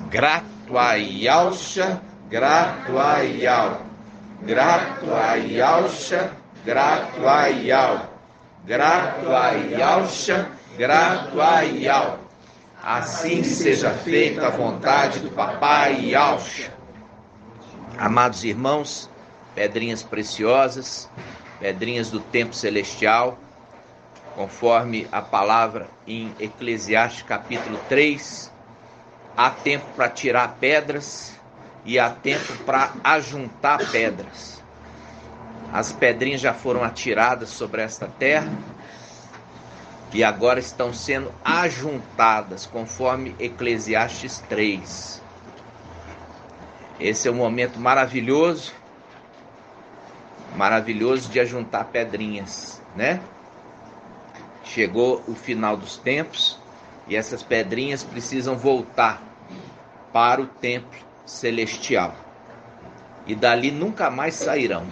Gratuaialcha, gratuaial. Gratuaialcha, gratuaial. Gratuaialcha, gratuaial. Assim seja feita a vontade do Papai Yalcha. Amados irmãos, pedrinhas preciosas, pedrinhas do tempo celestial, conforme a palavra em Eclesiastes capítulo 3, há tempo para tirar pedras e há tempo para ajuntar pedras. As pedrinhas já foram atiradas sobre esta terra e agora estão sendo ajuntadas, conforme Eclesiastes 3. Esse é um momento maravilhoso de ajuntar pedrinhas, né? Chegou o final dos tempos e essas pedrinhas precisam voltar para o templo celestial. E dali nunca mais sairão.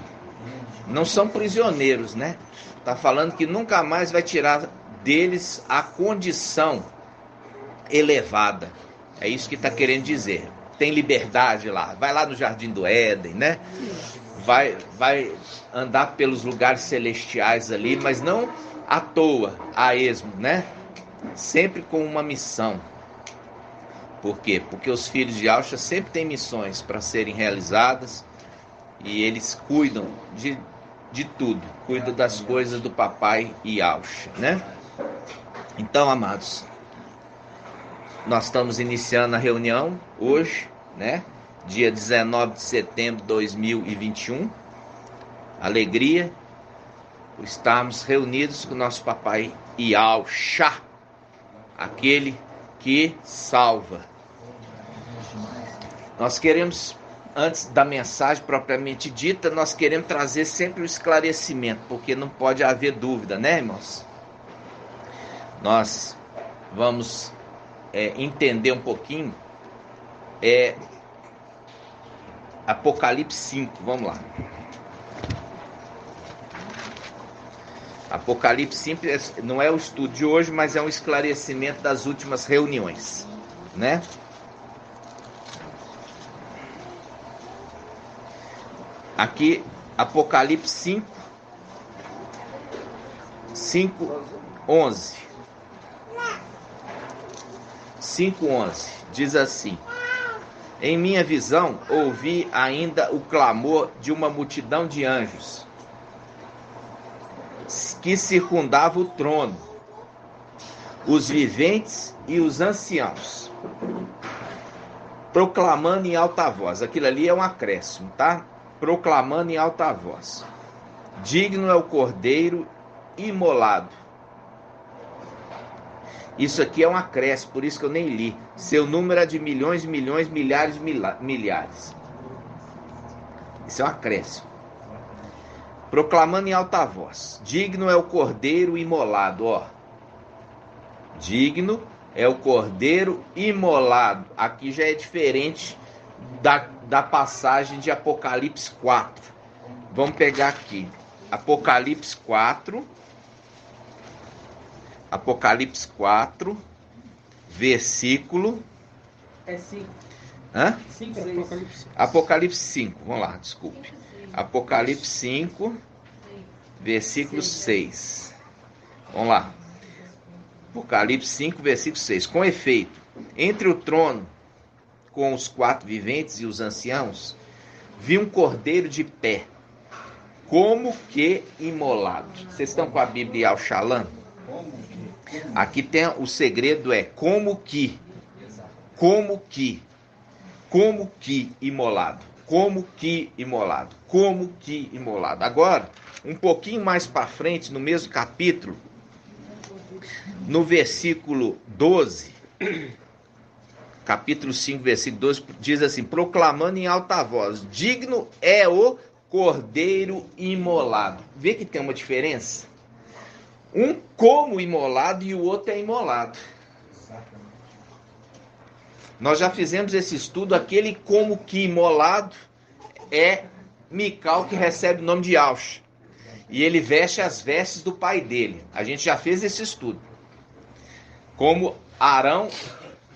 Não são prisioneiros, né? Está falando que nunca mais vai tirar deles a condição elevada. É isso que está querendo dizer. Tem liberdade lá. Vai lá no Jardim do Éden, né? Vai andar pelos lugares celestiais ali, mas não à toa, a esmo, né? Sempre com uma missão. Por quê? Porque os filhos de Yalcha sempre têm missões para serem realizadas e eles cuidam de tudo. Cuidam das coisas do Papai Yalcha, né? Então, amados, nós estamos iniciando a reunião hoje, né? Dia 19 de setembro de 2021. Alegria por estarmos reunidos com o nosso Papai Yalcha, aquele que salva. Nós queremos, antes da mensagem propriamente dita, nós queremos trazer sempre o esclarecimento, porque não pode haver dúvida, né, irmãos? Nós vamos entender um pouquinho Apocalipse 5, vamos lá. Apocalipse 5 não é o estudo de hoje, mas é um esclarecimento das últimas reuniões, né? Aqui, Apocalipse 5:11. 5:11 diz assim: em minha visão ouvi ainda o clamor de uma multidão de anjos que circundava o trono, os viventes e os anciãos, proclamando em alta voz. Aquilo ali é um acréscimo, tá? Proclamando em alta voz: digno é o Cordeiro imolado. Isso aqui é um acréscimo, por isso que eu nem li. Seu número é de milhões, milhões, milhares, milhares. Isso é um acréscimo. Proclamando em alta voz: digno é o Cordeiro imolado, ó. Digno é o Cordeiro imolado. Aqui já é diferente da passagem de Apocalipse 4. Vamos pegar aqui. Apocalipse 4, versículo... É 5. Hã? 5, Apocalipse 5, vamos lá, desculpe. Apocalipse 5, versículo 6. Vamos lá. Apocalipse 5, versículo 6. Com efeito, entre o trono, com os 4 viventes e os anciãos, vi um cordeiro de pé, como que imolado. Vocês estão com a Bíblia ao Shalom? Aqui tem o segredo, como que imolado. Como que imolado. Agora, um pouquinho mais para frente, no mesmo capítulo, no versículo 12, capítulo 5, versículo 12, diz assim: proclamando em alta voz: digno é o Cordeiro imolado. Vê que tem uma diferença? Um como imolado e o outro é imolado. Nós já fizemos esse estudo. Aquele como que imolado é Mical, que recebe o nome de Yalcha. E ele veste as vestes do pai dele. A gente já fez esse estudo. Como Arão,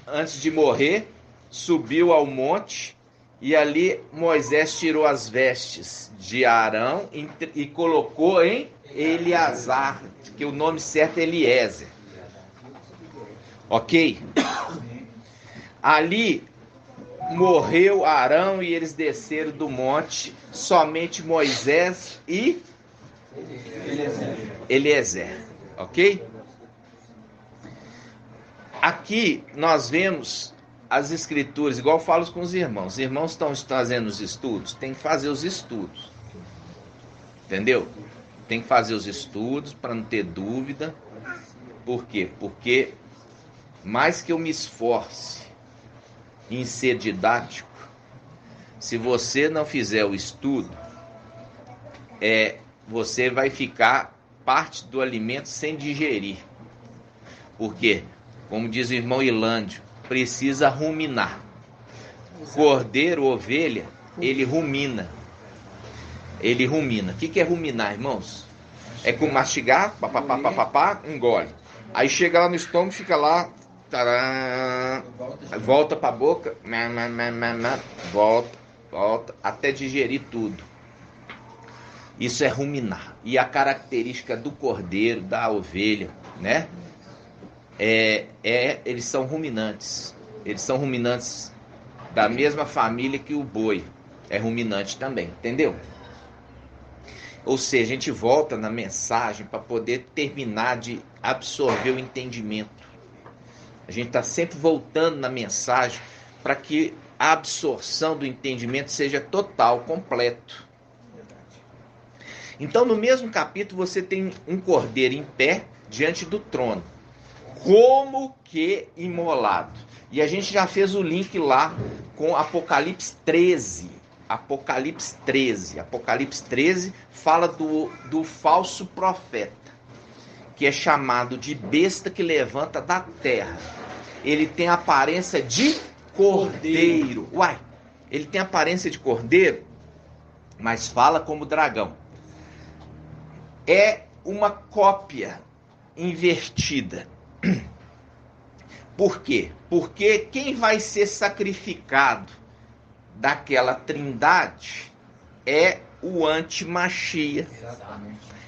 antes de morrer, subiu ao monte, e ali Moisés tirou as vestes de Arão e colocou em Eleazar, que o nome certo é Eliezer. Ok? Ali morreu Arão e eles desceram do monte, somente Moisés e Eliezer. Ok? Aqui nós vemos as escrituras, igual eu falo com os irmãos. Os irmãos estão fazendo os estudos, tem que fazer os estudos. Entendeu? Tem que fazer os estudos para não ter dúvida. Por quê? Porque mais que eu me esforce em ser didático, se você não fizer o estudo, você vai ficar parte do alimento sem digerir. Por quê? Como diz o irmão Ilândio, precisa ruminar. Cordeiro, ovelha, ele rumina. Ele rumina. O que é ruminar, irmãos? É com mastigar, papapá, engole. Aí chega lá no estômago, fica lá, tará, volta para a boca, volta, até digerir tudo. Isso é ruminar. E a característica do cordeiro, da ovelha, né? Eles são ruminantes. Eles são ruminantes da mesma família que o boi. É ruminante também, entendeu? Ou seja, a gente volta na mensagem para poder terminar de absorver o entendimento. A gente está sempre voltando na mensagem para que a absorção do entendimento seja total, completo. Então, no mesmo capítulo, você tem um cordeiro em pé diante do trono, como que imolado. E a gente já fez o link lá com Apocalipse 13. Apocalipse 13 fala do falso profeta, que é chamado de besta que levanta da terra. Ele tem a aparência de cordeiro. Uai, ele tem a aparência de cordeiro, mas fala como dragão. É uma cópia invertida. Por quê? Porque quem vai ser sacrificado daquela trindade é o anti-Machia.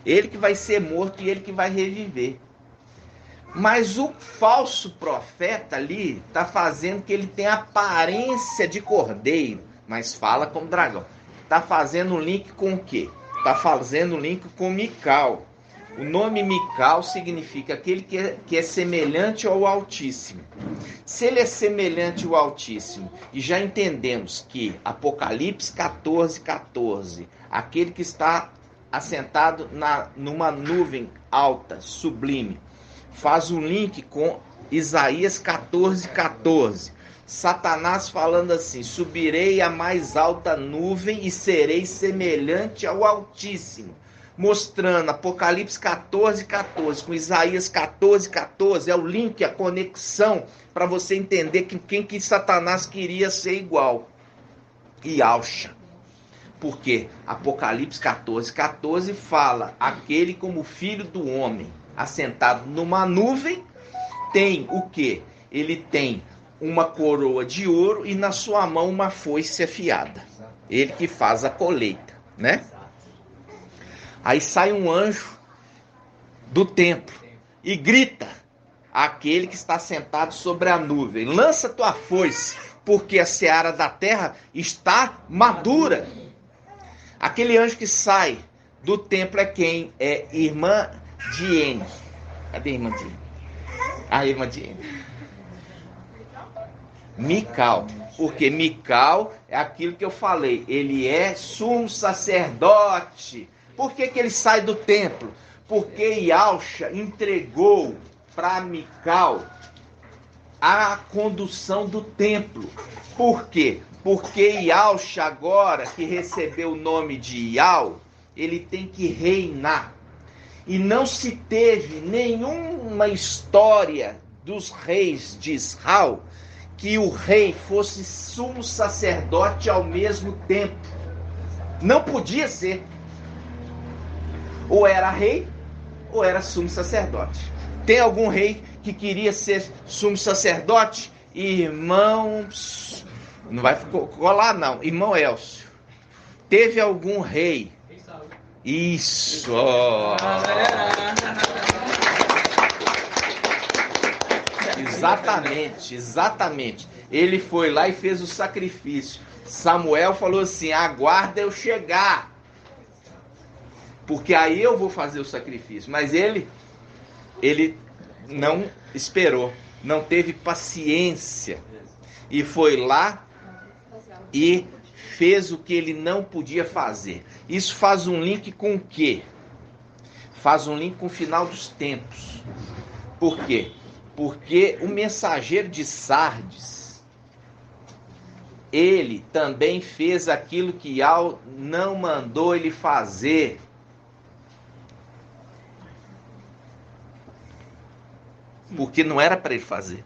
Ele que vai ser morto e ele que vai reviver. Mas o falso profeta ali está fazendo que ele tenha aparência de cordeiro, mas fala como dragão. Está fazendo um link com o quê? Está fazendo um link com Mical. O nome Mical significa aquele que é semelhante ao Altíssimo. Se ele é semelhante ao Altíssimo, e já entendemos que Apocalipse 14, aquele que está assentado numa nuvem alta, sublime, faz um link com Isaías 14. Satanás falando assim: subirei à mais alta nuvem e serei semelhante ao Altíssimo. Mostrando Apocalipse 14 com Isaías 14, é o link, a conexão, para você entender quem que Satanás queria ser igual. E Alcha. Porque Apocalipse 14 fala, aquele como filho do homem, assentado numa nuvem, tem o quê? Ele tem uma coroa de ouro e na sua mão uma foice afiada. Ele que faz a colheita, né? Aí sai um anjo do templo e grita àquele que está sentado sobre a nuvem: lança tua foice, porque a seara da terra está madura. Aquele anjo que sai do templo é quem? É irmã Diene. Cadê a irmã Diene? A irmã Diene. Mical. Porque Mical é aquilo que eu falei. Ele é sumo sacerdote. Por que ele sai do templo? Porque Yalcha entregou para Mical a condução do templo. Por quê? Porque Yalcha, agora que recebeu o nome de Yal, ele tem que reinar. E não se teve nenhuma história dos reis de Israel que o rei fosse sumo sacerdote ao mesmo tempo. Não podia ser. Ou era rei, ou era sumo sacerdote. Tem algum rei que queria ser sumo sacerdote Irmãos, não vai colar não, irmão Elcio, teve algum rei? Isso, ó. Exatamente. Ele foi lá e fez o sacrifício. Samuel falou assim: aguarda eu chegar, porque aí eu vou fazer o sacrifício. Mas ele não esperou, não teve paciência, e foi lá e fez o que ele não podia fazer. Isso faz um link com o quê? Faz um link com o final dos tempos. Por quê? Porque o mensageiro de Sardes, ele também fez aquilo que Yahweh não mandou ele fazer. Porque não era para ele fazer.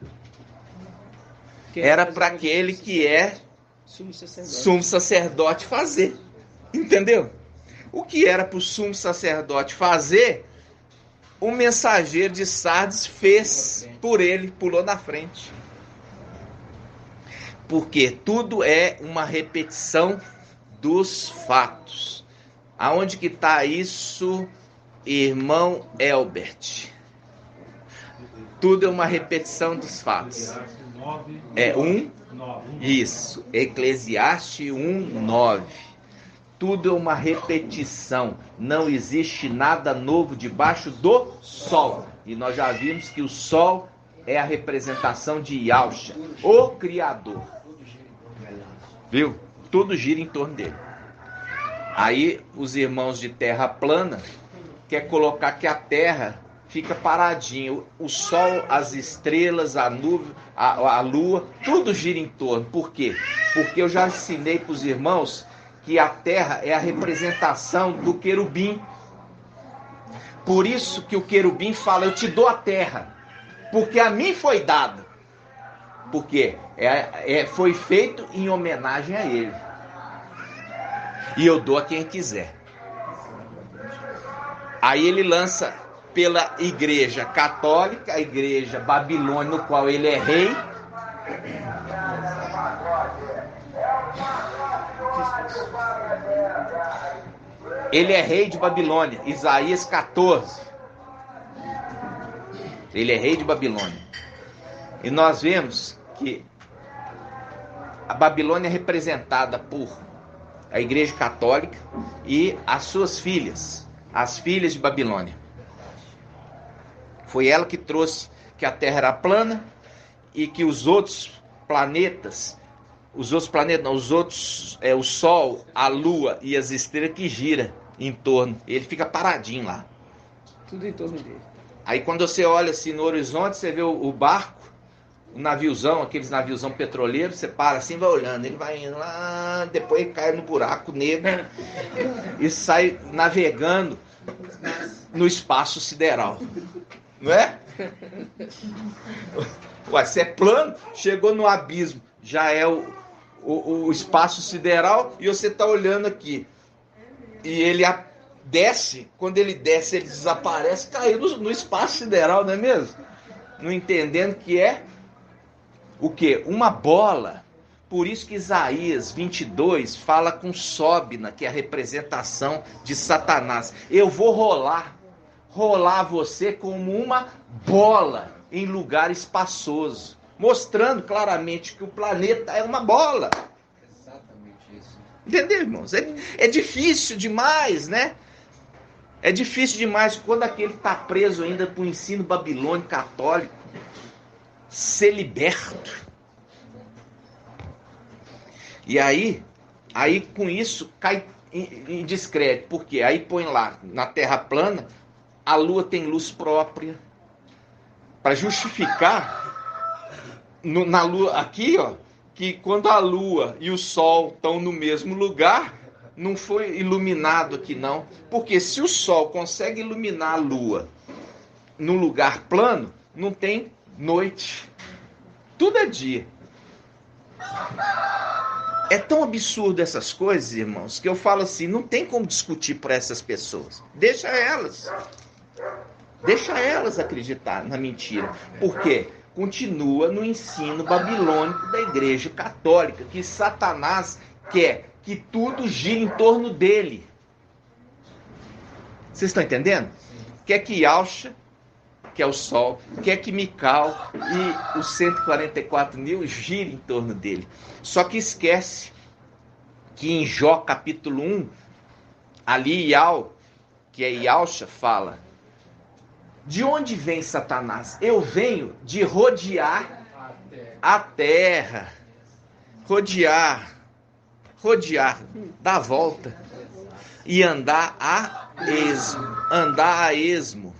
Era para aquele que é sumo sacerdote fazer. Entendeu? O que era para o sumo sacerdote fazer, o mensageiro de Sardes fez por ele, pulou na frente. Porque tudo é uma repetição dos fatos. Aonde que está isso, irmão Elbert? Tudo é uma repetição dos fatos. Isso, Eclesiastes 1:9. Tudo é uma repetição. Não existe nada novo debaixo do sol. E nós já vimos que o sol é a representação de Yahshua, o Criador. Viu? Tudo gira em torno dele. Aí os irmãos de terra plana querem colocar que a terra fica paradinha. O sol, as estrelas, a nuvem, a lua, tudo gira em torno. Por quê? Porque eu já ensinei para os irmãos que a terra é a representação do querubim. Por isso que o querubim fala: eu te dou a terra, porque a mim foi dada. Porque foi feito em homenagem a ele. E eu dou a quem quiser. Aí ele lança pela igreja católica, a igreja babilônica, no qual ele é rei. Ele é rei de Babilônia, Isaías 14. Ele é rei de Babilônia. E nós vemos que a Babilônia é representada por a igreja católica e as suas filhas, as filhas de Babilônia. Foi ela que trouxe que a Terra era plana e que os outros planetas, o Sol, a Lua e as estrelas que giram em torno. Ele fica paradinho lá. Tudo em torno dele. Aí quando você olha assim no horizonte, você vê o barco, o naviozão, aqueles naviozão petroleiros, você para assim, vai olhando, ele vai indo lá, depois ele cai no buraco negro e sai navegando no espaço sideral. Não é? Ué, se é plano, chegou no abismo, já é o espaço sideral, e você está olhando aqui. E ele desce, quando ele desce, ele desaparece, caiu no espaço sideral, não é mesmo? Não entendendo que é o quê? Uma bola. Por isso que Isaías 22 fala com Sóbina, que é a representação de Satanás. Eu vou rolar você como uma bola em lugar espaçoso, mostrando claramente que o planeta é uma bola. Exatamente isso. Entendeu, irmãos? É difícil demais, né? É difícil demais quando aquele está preso ainda para o ensino babilônico católico ser liberto. E aí com isso cai em descrédito. Por quê? Aí põe lá na Terra plana, a Lua tem luz própria, para justificar na Lua aqui, ó, que quando a Lua e o Sol estão no mesmo lugar, não foi iluminado aqui não. Porque se o Sol consegue iluminar a Lua num lugar plano, não tem noite. Tudo é dia. É tão absurdo essas coisas, irmãos, que eu falo assim, não tem como discutir por essas pessoas. Deixa elas acreditar na mentira. Por quê? continua no ensino babilônico da Igreja Católica, que Satanás quer que tudo gire em torno dele. Vocês estão entendendo? Quer que Yahshua, que é o Sol, quer que Mical e os 144 mil girem em torno dele. Só que esquece que em Jó capítulo 1, ali Yahweh, que é Yahshua, fala: de onde vem Satanás? Eu venho de rodear a terra. Rodear, dar a volta e andar a esmo.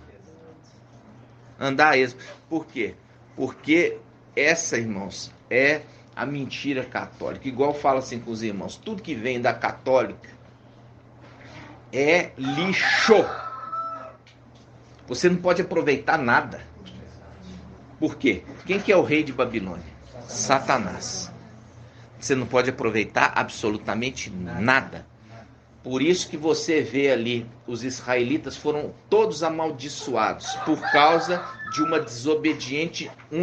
Por quê? Porque essa, irmãos, é a mentira católica. Igual fala assim com os irmãos, tudo que vem da católica é lixo. Você não pode aproveitar nada. Por quê? Quem que é o rei de Babilônia? Satanás. Você não pode aproveitar absolutamente nada. Por isso que você vê ali, os israelitas foram todos amaldiçoados por causa de um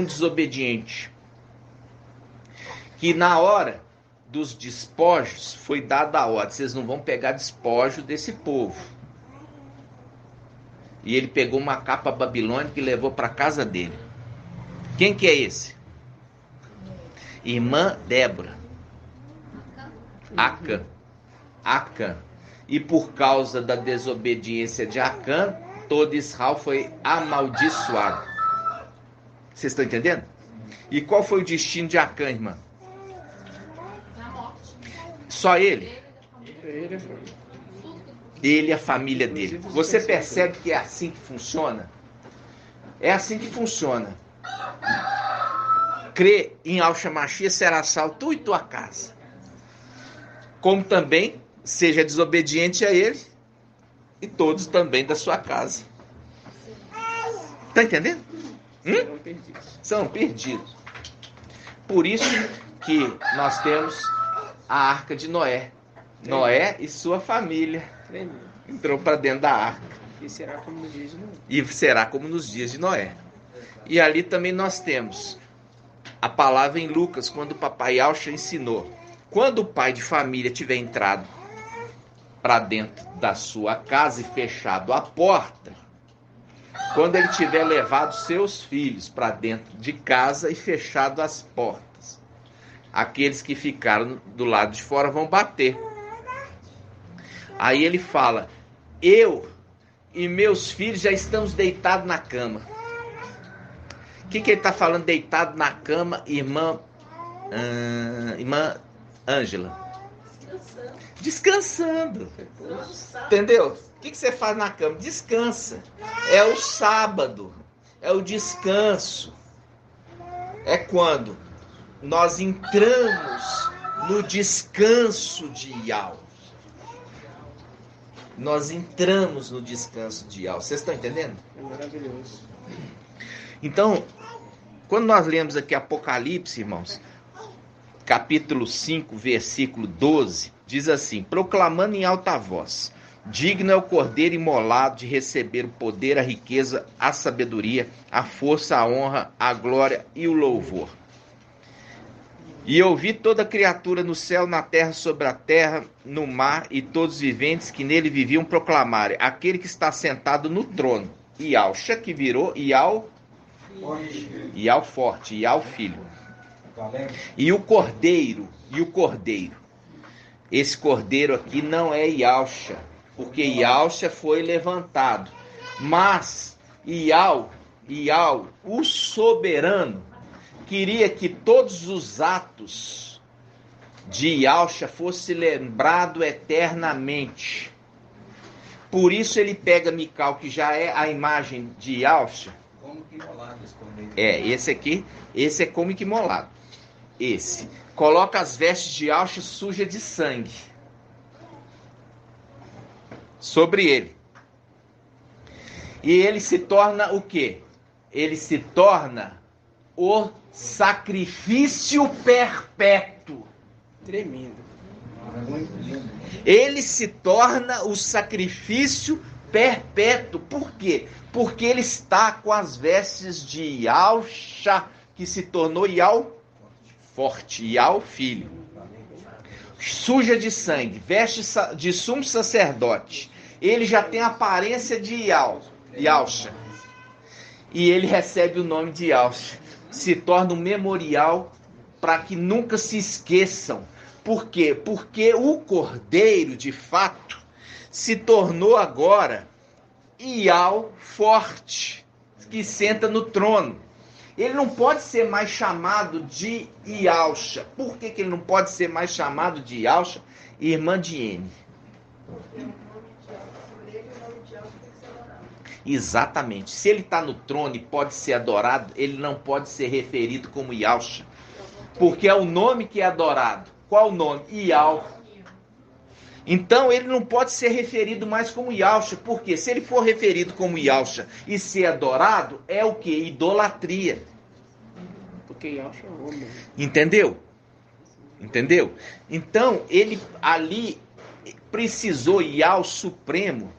desobediente. Que na hora dos despojos foi dada a ordem: vocês não vão pegar despojo desse povo. E ele pegou uma capa babilônica e levou para casa dele. Quem que é esse? Irmã Débora. Acã. E por causa da desobediência de Acã, todo Israel foi amaldiçoado. Vocês estão entendendo? E qual foi o destino de Acã, irmã? Só ele? Ele e a família dele. Você percebe que é assim que funciona? É assim que funciona. Crê em Yahshua Mashiach, será salvo tu e tua casa. Como também seja desobediente a ele e todos também da sua casa. Está entendendo? São perdidos. Por isso que nós temos a arca de Noé. Noé e sua família entrou para dentro da arca. E será como nos dias de Noé. E será como nos dias de Noé. E ali também nós temos a palavra em Lucas, quando o papai Yahshua ensinou: quando o pai de família tiver entrado para dentro da sua casa e fechado a porta, quando ele tiver levado seus filhos para dentro de casa e fechado as portas, aqueles que ficaram do lado de fora vão bater. Aí ele fala: eu e meus filhos já estamos deitados na cama. O que ele está falando, deitado na cama, irmã Ângela? Descansando. Entendeu? O que você faz na cama? Descansa. É o sábado. É o descanso. É quando nós entramos no descanso de Yahweh. Nós entramos no descanso de Yahweh. Vocês estão entendendo? É maravilhoso. Então, quando nós lemos aqui Apocalipse, irmãos, capítulo 5, versículo 12, diz assim: proclamando em alta voz: digno é o cordeiro imolado de receber o poder, a riqueza, a sabedoria, a força, a honra, a glória e o louvor. E eu vi toda criatura no céu, na terra, sobre a terra, no mar, e todos os viventes que nele viviam proclamarem: aquele que está sentado no trono, Yahshua, que virou Yahweh forte, Yahweh filho. E o cordeiro. Esse cordeiro aqui não é Yahshua, porque Yahshua foi levantado. Mas Yahweh, o soberano, queria que todos os atos de Yahshua fossem lembrados eternamente. Por isso ele pega Mical, que já é a imagem de Yahshua. Como que molado escondido. Esse é como que molado. Esse. Coloca as vestes de Yahshua sujas de sangue sobre ele. E ele se torna o quê? Ele se torna o sacrifício perpétuo. Tremendo. Muito lindo. Ele se torna o sacrifício perpétuo. Por quê? Porque ele está com as vestes de Yahshua que se tornou Ial forte, Ial filho. Suja de sangue, veste de sumo sacerdote. Ele já tem a aparência de Yalcha. E ele recebe o nome de Yalcha. Se torna um memorial para que nunca se esqueçam. Por quê? Porque o cordeiro, de fato, se tornou agora Ial forte, que senta no trono. Ele não pode ser mais chamado de Yalcha. Por que ele não pode ser mais chamado de Yalcha? Irmã de N. Exatamente. Se ele está no trono e pode ser adorado, ele não pode ser referido como Yalcha. Porque é o nome que é adorado. Qual o nome? Ial. Então ele não pode ser referido mais como Yalcha. Porque se ele for referido como Yalcha e ser adorado, é o que? Idolatria. Porque Yalcha é homem. Entendeu? Entendeu? Então ele ali precisou, Ial Supremo,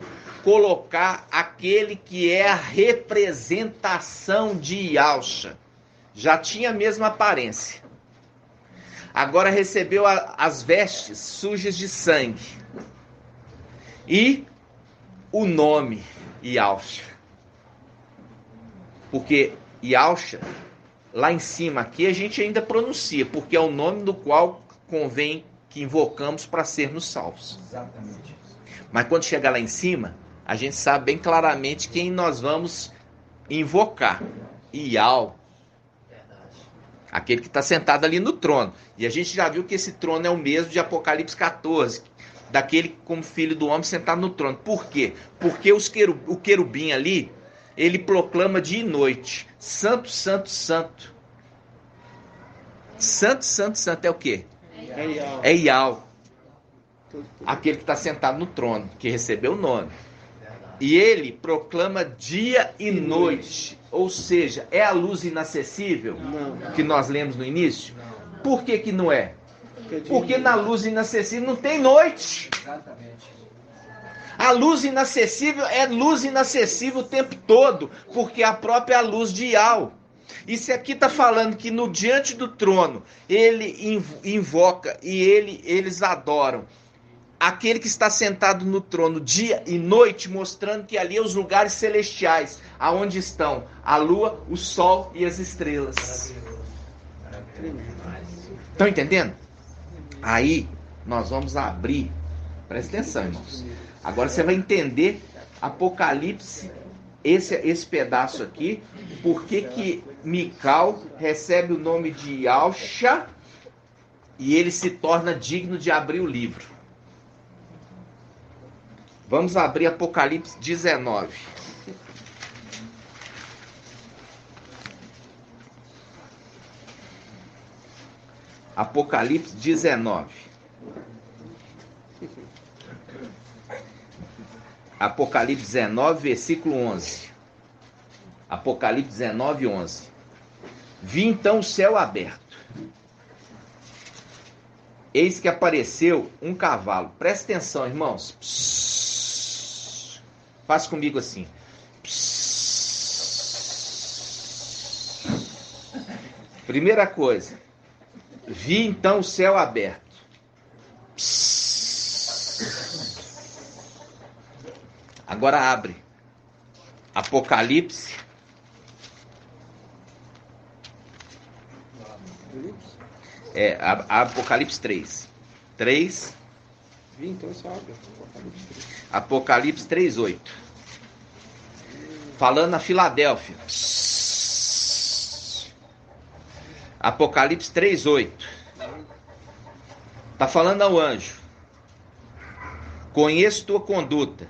colocar aquele que é a representação de Yalcha. Já tinha a mesma aparência. Agora recebeu as vestes sujas de sangue. E o nome Yalcha. Porque Yalcha, lá em cima aqui, a gente ainda pronuncia, porque é o nome do qual convém que invocamos para sermos salvos. Exatamente. Mas quando chegar lá em cima, a gente sabe bem claramente quem nós vamos invocar. Ial. Aquele que está sentado ali no trono. E a gente já viu que esse trono é o mesmo de Apocalipse 14. Daquele como filho do homem sentado no trono. Por quê? Porque o querubim ali, ele proclama dia e noite. Santo, santo, santo. Santo, santo, santo é o quê? É Ial. É Ial. Aquele que está sentado no trono, que recebeu o nome. E ele proclama dia e noite. Ou seja, é a luz inacessível Não. que nós lemos no início? Por que que não é? Porque Porque na luz inacessível não tem noite. Exatamente. A luz inacessível é luz inacessível o tempo todo, porque a própria luz de Ial. E se aqui está falando que no diante do trono ele invoca e eles adoram aquele que está sentado no trono dia e noite, mostrando que ali é os lugares celestiais, aonde estão a lua, o sol e as estrelas. Estão entendendo? Aí nós vamos abrir. Presta atenção, irmãos. Agora você vai entender Apocalipse, esse pedaço aqui, por que Mical recebe o nome de Yalcha e ele se torna digno de abrir o livro. Vamos abrir Apocalipse 19. Apocalipse 19. Apocalipse 19, versículo 11. Apocalipse 19, 11. Vi então o céu aberto. Eis que apareceu um cavalo. Presta atenção, irmãos. Psss. Faz comigo assim. Psss. Primeira coisa. Vi então o céu aberto. Psss. Agora abre. Apocalipse. Apocalipse 3. 3. Vi então só abre. Apocalipse 3, 8. Falando a Filadélfia. Apocalipse 3, 8. Está falando ao anjo. Conheço tua conduta.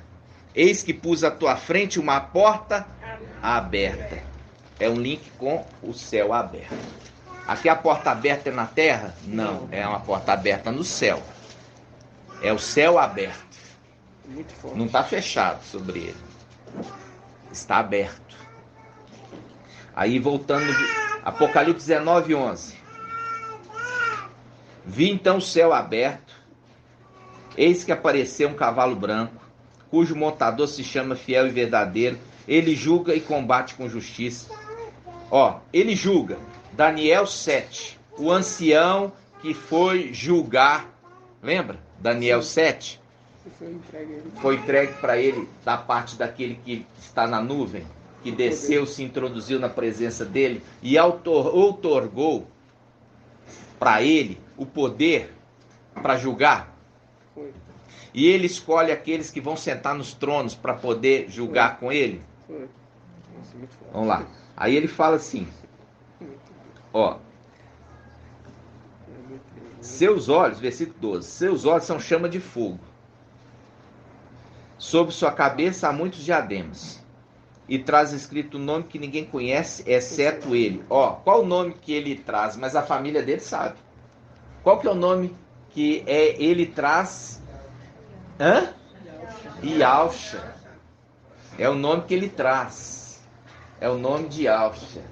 Eis que pus à tua frente uma porta aberta. É um link com o céu aberto. Aqui a porta aberta é na terra? Não, é uma porta aberta no céu. É o céu aberto. Muito forte. Não está fechado sobre ele. Está aberto. Aí voltando, Apocalipse 19, 11. Vi então o céu aberto. Eis que apareceu um cavalo branco, cujo montador se chama Fiel e Verdadeiro. Ele julga e combate com justiça. Ó, ele julga. Daniel 7, o ancião que foi julgar, lembra? Daniel 7, foi entregue para ele da parte daquele que está na nuvem, que desceu, se introduziu na presença dele e outorgou para ele o poder para julgar. E ele escolhe aqueles que vão sentar nos tronos para poder julgar com ele. Vamos lá. Aí ele fala assim, ó, seus olhos, versículo 12, seus olhos são chama de fogo. Sobre sua cabeça há muitos diademas. E traz escrito um nome que ninguém conhece, exceto ele. Ó, qual o nome que ele traz? Mas a família dele sabe. Qual que é o nome que ele traz? Ialcha. É o nome que ele traz. É o nome de Ialcha.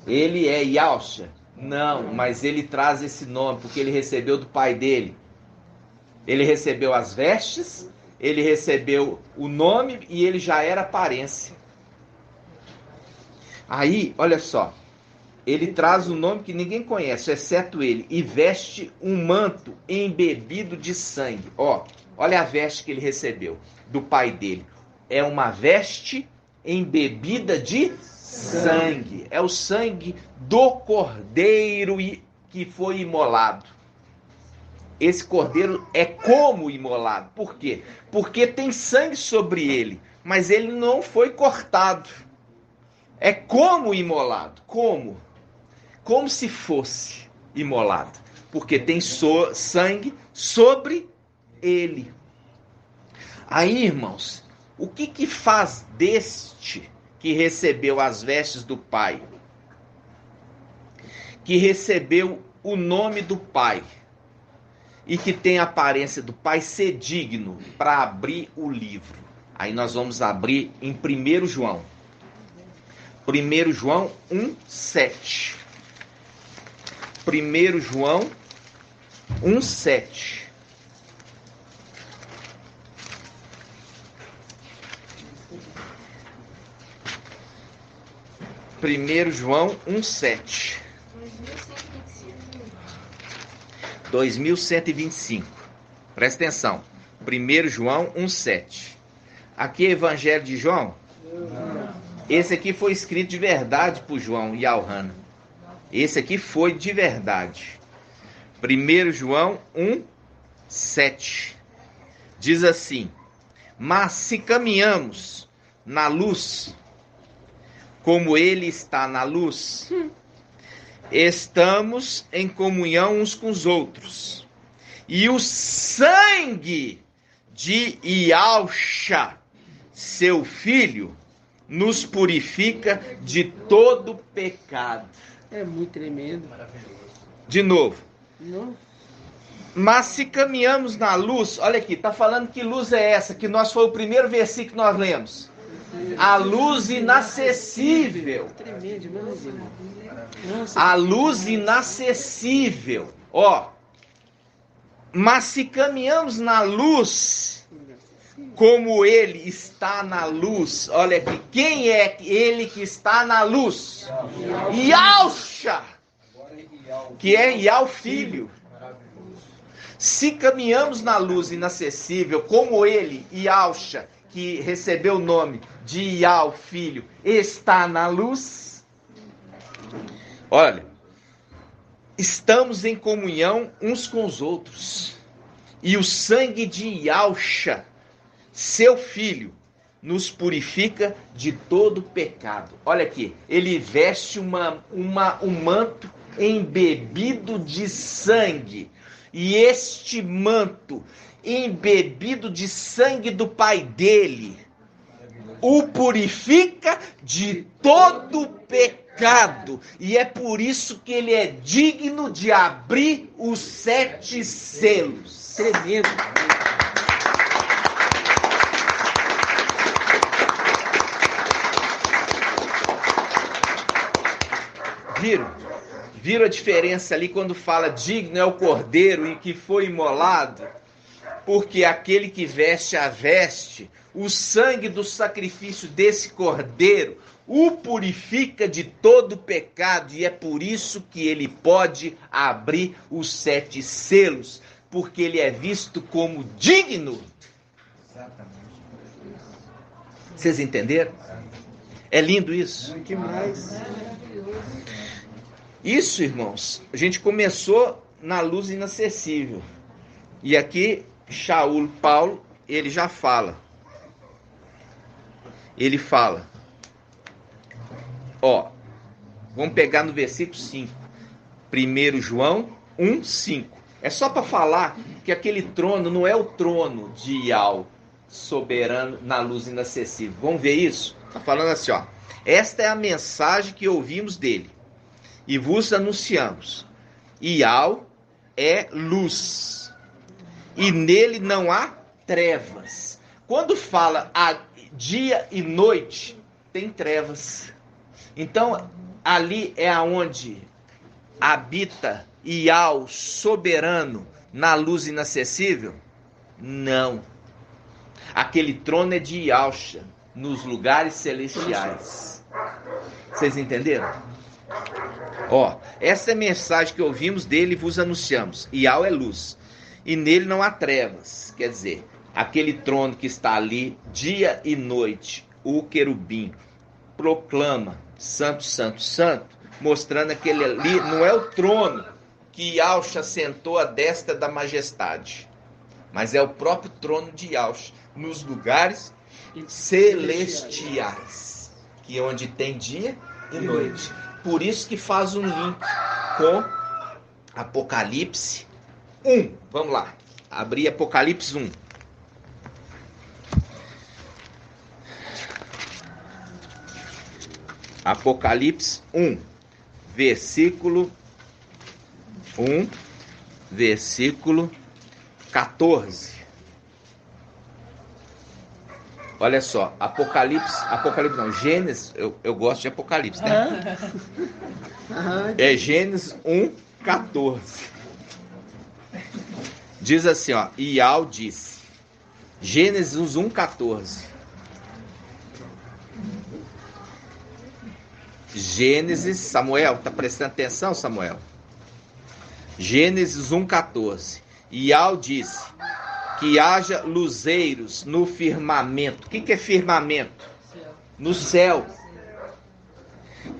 Ele é Ialcha? Não, mas ele traz esse nome porque ele recebeu do pai dele. Ele recebeu as vestes, ele recebeu o nome e ele já era aparência. Aí, olha só, ele traz um nome que ninguém conhece, exceto ele, e veste um manto embebido de sangue. Ó, olha a veste que ele recebeu do pai dele. É uma veste embebida de sangue. É o sangue do cordeiro que foi imolado. Esse cordeiro é como imolado. Por quê? Porque tem sangue sobre ele, mas ele não foi cortado. É como imolado. Como? Como se fosse imolado. Porque tem sangue sobre ele. Aí, irmãos, o que faz deste que recebeu as vestes do Pai, que recebeu o nome do Pai, e que tem a aparência do Pai, ser digno para abrir o livro? Aí nós vamos abrir em 1 João. 1 João 1:7. 1 João 1:7. Primeiro João 1:7. 2125. Presta atenção. 1 João 1:7. Aqui é Evangelho de João? Esse aqui foi escrito de verdade por João e Alhana. Esse aqui foi de verdade. 1 João 1:7. Diz assim: mas se caminhamos na luz, como ele está na luz, estamos em comunhão uns com os outros. E o sangue de Ialcha, seu filho, nos purifica de todo pecado. É muito tremendo. De novo. Não? Mas se caminhamos na luz, olha aqui, está falando que luz é essa, que foi o primeiro versículo que nós lemos. A luz inacessível. Tremendo, não, A luz inacessível. Ó. Mas se caminhamos na luz, como ele está na luz. Olha aqui, quem é ele que está na luz? Ialcha, que é Ial filho. Se caminhamos na luz inacessível, como ele, Ialcha, que recebeu o nome de Ial filho, está na luz. Olha, estamos em comunhão uns com os outros. E o sangue de Ialcha, seu filho, nos purifica de todo pecado. Olha aqui, ele veste um manto embebido de sangue. E este manto embebido de sangue do pai dele o purifica de todo pecado. E é por isso que ele é digno de abrir os 7 selos. Tremendo. Viram a diferença ali quando fala digno é o cordeiro e que foi imolado? Porque aquele que veste a veste, o sangue do sacrifício desse cordeiro o purifica de todo pecado, e é por isso que ele pode abrir os 7 selos, porque ele é visto como digno. Exatamente. Vocês entenderam? É lindo isso? Demais. Isso, irmãos, a gente começou na luz inacessível. E aqui, Shaul Paulo, ele já fala. Ele fala. Ó, vamos pegar no versículo 5. 1 João 1, 5. É só para falar que aquele trono não é o trono de Iau, soberano na luz inacessível. Vamos ver isso? Está falando assim, ó. Esta é a mensagem que ouvimos dele e vos anunciamos. Iau é luz, e nele não há trevas. Quando fala a dia e noite, tem trevas. Então, ali é aonde habita Iau, soberano, na luz inacessível? Não. Aquele trono é de Iauxa, nos lugares celestiais. Vocês entenderam? Ó, essa é a mensagem que ouvimos dele e vos anunciamos. Iau é luz, e nele não há trevas. Quer dizer, aquele trono que está ali, dia e noite, o querubim proclama santo, santo, santo, mostrando que aquele ali não é o trono que Iauxa sentou à destra da majestade, mas é o próprio trono de Iauxa, nos lugares celestiais, que é onde tem dia e noite. Por isso que faz um link com Apocalipse 1. Vamos lá, abrir Apocalipse 1. Apocalipse 1, versículo 14. Olha só, Apocalipse não, Gênesis, eu gosto de Apocalipse, né? É Gênesis 1, 14. Diz assim, ó, Iau disse, Gênesis 1, 14. Gênesis, Samuel, tá prestando atenção, Samuel? Gênesis 1,14. Iau disse que haja luzeiros no firmamento. O que é firmamento? No céu.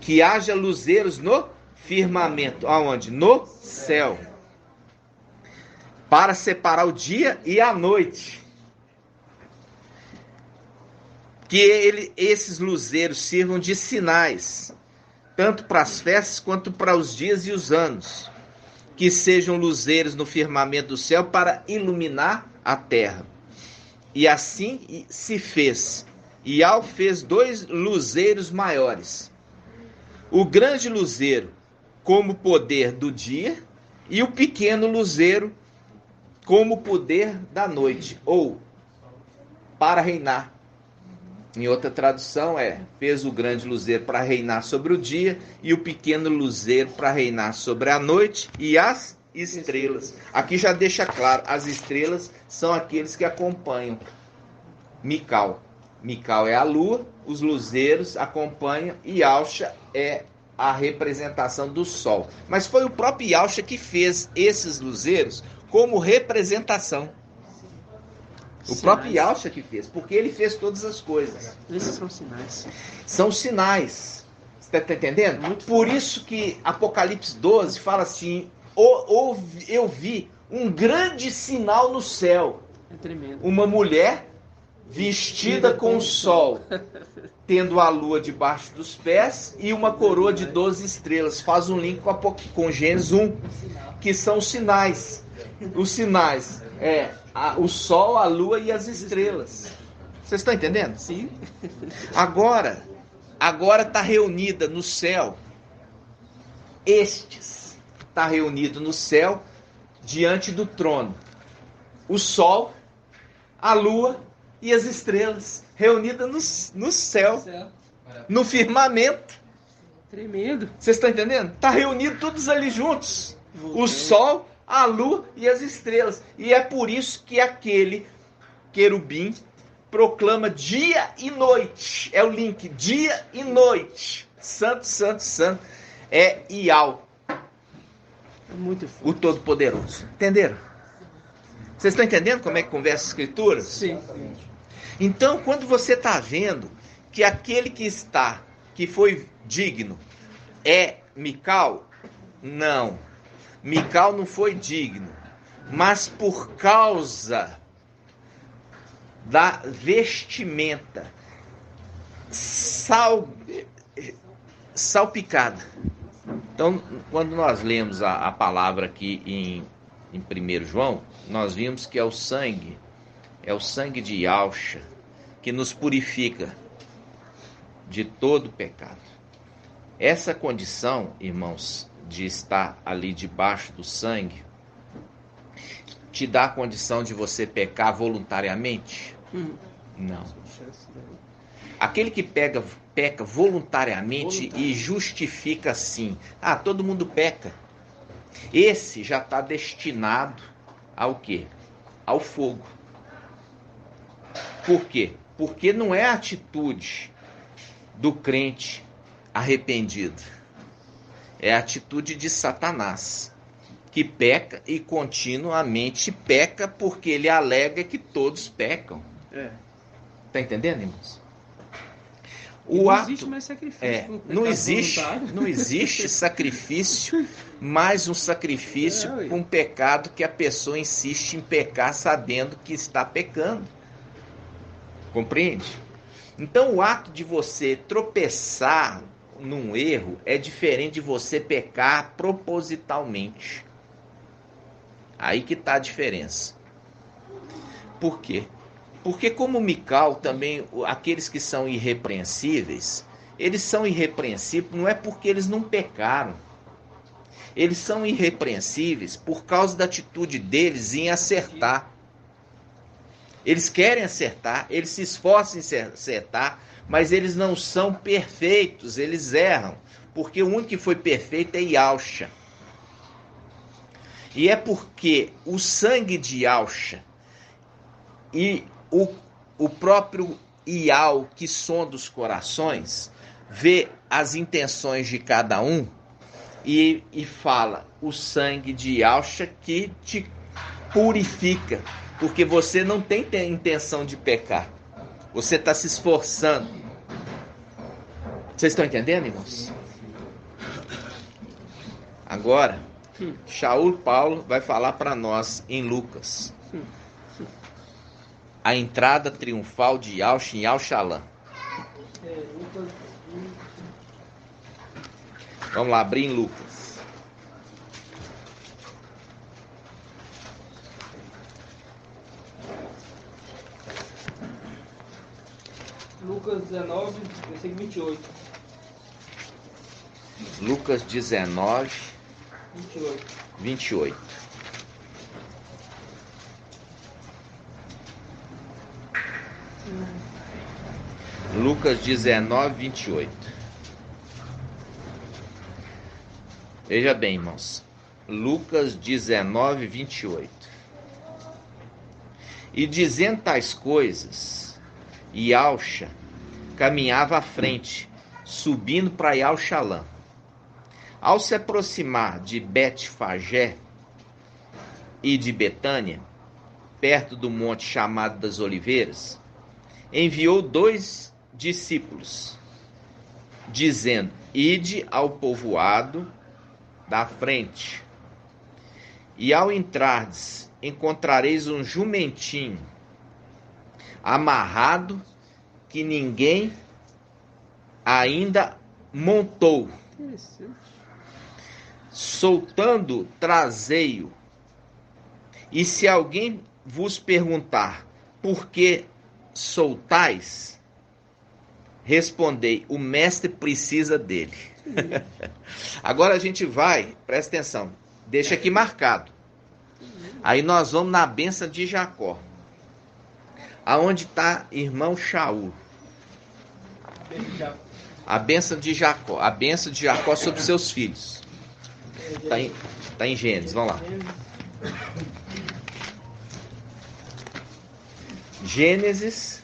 Que haja luzeiros no firmamento. Aonde? No céu. Para separar o dia e a noite. Que esses luzeiros sirvam de sinais, tanto para as festas quanto para os dias e os anos. Que sejam luzeiros no firmamento do céu para iluminar a terra. E assim se fez. Iau fez 2 luzeiros maiores. O grande luzeiro como poder do dia e o pequeno luzeiro como poder da noite, ou para reinar. Em outra tradução fez o grande luzeiro para reinar sobre o dia e o pequeno luzeiro para reinar sobre a noite e as estrelas. Aqui já deixa claro, as estrelas são aqueles que acompanham Mical. Mical é a lua, os luzeiros acompanham, e Iauxa é a representação do sol. Mas foi o próprio Iauxa que fez esses luzeiros como representação. O próprio Iauxa que fez, porque ele fez todas as coisas. Esses são sinais. São sinais. Você está entendendo? Muito Por isso que Apocalipse 12 fala assim, eu vi um grande sinal no céu. É tremendo. Uma mulher vestida com o sol, tendo a lua debaixo dos pés e uma coroa de 12 estrelas. Faz um link com Gênesis 1, que são os sinais. Os sinais o sol, a lua e as estrelas. Vocês estão entendendo? Sim. Agora está reunida no céu. Está reunido no céu diante do trono. O sol, a lua e as estrelas reunidas no céu, no firmamento. Tremendo. Vocês estão entendendo? Está reunido todos ali juntos. O sol, a lua e as estrelas. E é por isso que aquele querubim proclama dia e noite. É o link, dia e noite. Santo, santo, santo. É Ial, É muito forte. o Todo-Poderoso. Entenderam? Vocês estão entendendo como é que conversa as Escrituras? Sim. Então, quando você está vendo que aquele que foi digno, é Mical, não. Mical não foi digno, mas por causa da vestimenta salpicada. Então, quando nós lemos a palavra aqui em 1 João, nós vimos que é o sangue de Yahshua que nos purifica de todo pecado. Essa condição, irmãos, de estar ali debaixo do sangue, te dá a condição de você pecar voluntariamente? Não. Aquele que peca voluntariamente e justifica assim, todo mundo peca. Esse já está destinado ao quê? Ao fogo. Por quê? Porque não é a atitude do crente arrependido. É a atitude de Satanás, que peca e continuamente peca porque ele alega que todos pecam. Tá entendendo, irmãos? Não existe mais sacrifício. Não existe sacrifício, mais um sacrifício com um pecado que a pessoa insiste em pecar sabendo que está pecando. Compreende? Então o ato de você tropeçar num erro é diferente de você pecar propositalmente. Aí que está a diferença. Por quê? Porque como Mical também, aqueles que são irrepreensíveis, eles são irrepreensíveis não é porque eles não pecaram. Eles são irrepreensíveis por causa da atitude deles em acertar. Eles querem acertar, eles se esforçam em acertar, mas eles não são perfeitos, eles erram. Porque o único que foi perfeito é Yahshua. E é porque o sangue de Yahshua e o próprio Ial, que sonda os corações, vê as intenções de cada um e fala, o sangue de Yahshua que te purifica, porque você não tem intenção de pecar, você está se esforçando. Vocês estão entendendo, irmãos? Agora, Shaul Paulo vai falar para nós em Lucas a entrada triunfal de Yahshua em Yahshalã. Vamos lá, abrir em Lucas. Lucas 19, versículo 28. Lucas 19, 28. Lucas 19, 28. Veja bem, irmãos. Lucas 19, 28. E dizendo tais coisas, Yahshua caminhava à frente, subindo para Yahshalã. Ao se aproximar de Betfagé e de Betânia, perto do monte chamado das Oliveiras, enviou 2 discípulos, dizendo, ide ao povoado da frente, e ao entrardes, encontrareis um jumentinho, amarrado, que ninguém ainda montou. Soltando, trazei-o. E se alguém vos perguntar, por que soltais? Respondei, o mestre precisa dele. Agora a gente vai, presta atenção, deixa aqui marcado. Aí nós vamos na bênção de Jacó. Aonde está irmão Shaul? A bênção de Jacó. A bênção de Jacó sobre seus filhos. Está em Gênesis, vamos lá. Gênesis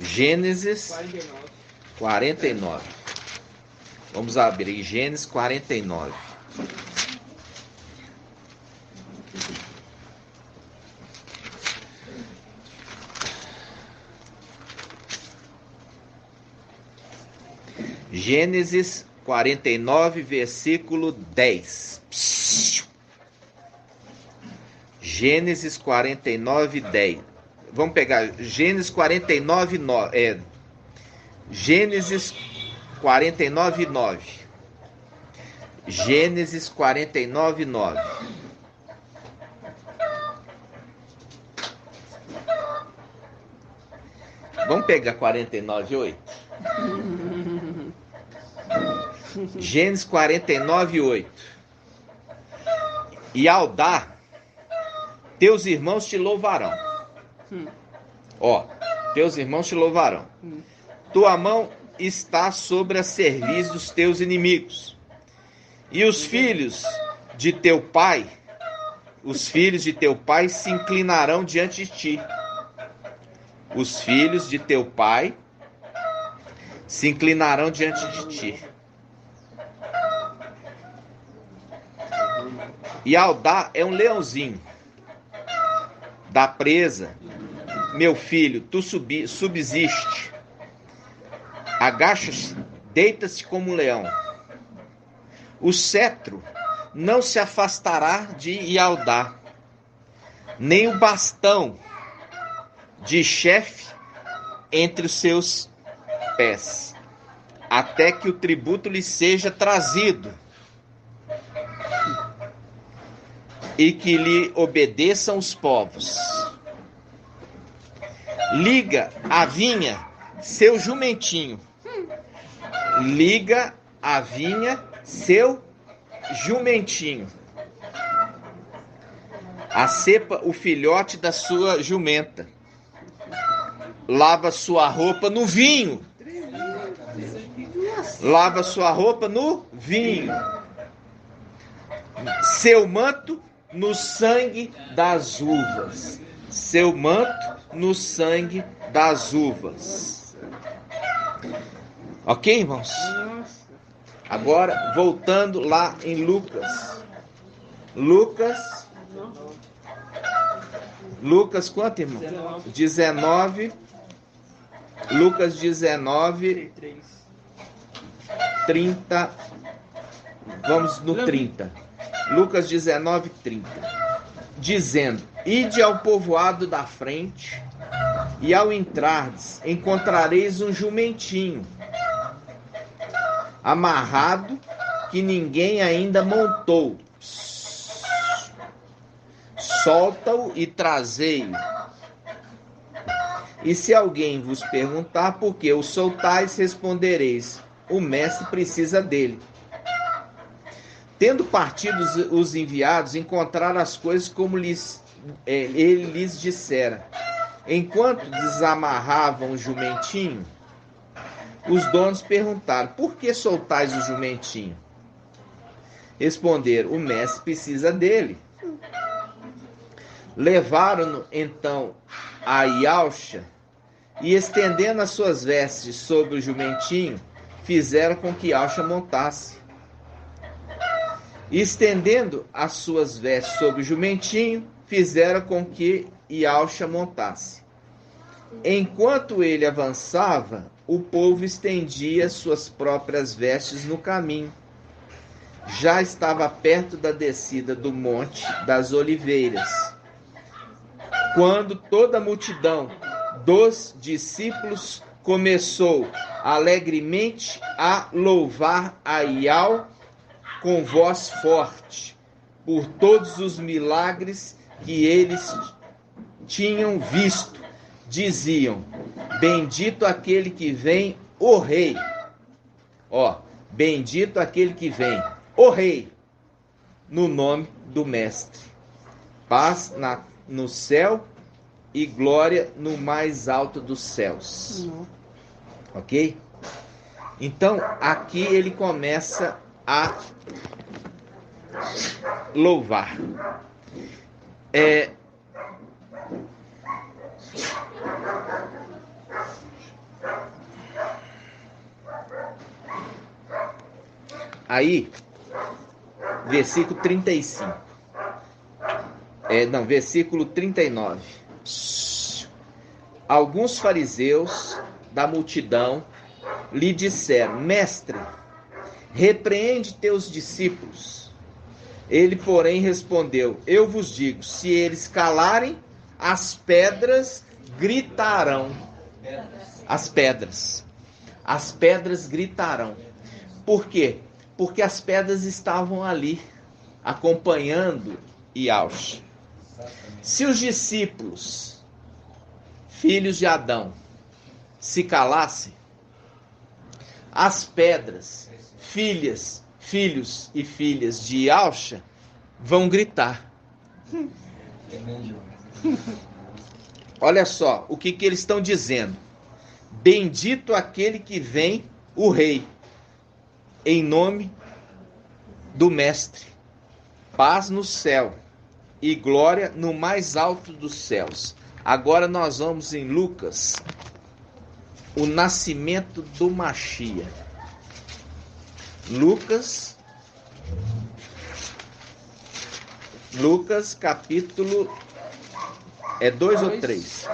Gênesis 49. Vamos abrir Gênesis 49. Gênesis 49, versículo 10. Gênesis 49, 10. Vamos pegar Gênesis 49, 9. Gênesis 49, 9. Gênesis 49, 9. Vamos pegar 49, 8. Gênesis 49, 8. E ao dar, teus irmãos te louvarão. Ó, teus irmãos te louvarão. Tua mão está sobre a cerviz dos teus inimigos. E os filhos de teu pai se inclinarão diante de ti. Os filhos de teu pai se inclinarão diante de ti. E Aldá é um leãozinho da presa. Meu filho, tu subsiste. Agacha-se, deita-se como um leão. O cetro não se afastará de Ialdá, nem o bastão de chefe entre os seus pés, até que o tributo lhe seja trazido e que lhe obedeçam os povos. Liga a vinha seu jumentinho. Liga a vinha seu jumentinho. Acepa o filhote da sua jumenta. Lava sua roupa no vinho. Lava sua roupa no vinho. Seu manto no sangue das uvas. Seu manto no sangue das uvas. Ok, irmãos? Agora, voltando lá em Lucas. Lucas quanto, irmão? 19. Lucas 19, 30. Vamos no 30. Lucas 19, 30. Dizendo: ide ao povoado da frente, e ao entrardes, encontrareis um jumentinho amarrado, que ninguém ainda montou. Solta-o e trazei-o. E se alguém vos perguntar por que o soltais, respondereis: o mestre precisa dele. Tendo partido os enviados, encontraram as coisas como ele lhes dissera. Enquanto desamarravam o jumentinho, os donos perguntaram: por que soltais o jumentinho? Responderam: o mestre precisa dele. Levaram-no então a Ialcha, e estendendo as suas vestes sobre o jumentinho, fizeram com que Ialcha montasse. E estendendo as suas vestes sobre o jumentinho, fizeram com que Ialcha montasse. Enquanto ele avançava, o povo estendia suas próprias vestes no caminho. Já estava perto da descida do Monte das Oliveiras, quando toda a multidão dos discípulos começou alegremente a louvar a Ial com voz forte, por todos os milagres que eles tinham visto. Diziam: bendito aquele que vem, o Rei. Ó, bendito aquele que vem, o Rei, no nome do Mestre. Paz no céu e glória no mais alto dos céus. Ok? Então, aqui ele começa a louvar. Aí, versículo 35. Versículo 39. Alguns fariseus da multidão lhe disseram: Mestre, repreende teus discípulos. Ele, porém, respondeu: Eu vos digo, se eles calarem, as pedras gritarão. As pedras gritarão. Por quê? Porque as pedras estavam ali, acompanhando Yaush. Se os discípulos, filhos de Adão, se calassem, as pedras, filhos e filhas de Yaush, vão gritar. Olha só o que eles estão dizendo. Bendito aquele que vem, o rei, em nome do mestre. Paz no céu e glória no mais alto dos céus. Agora nós vamos em Lucas, o nascimento do Mashiach. Lucas capítulo 2 ou 3?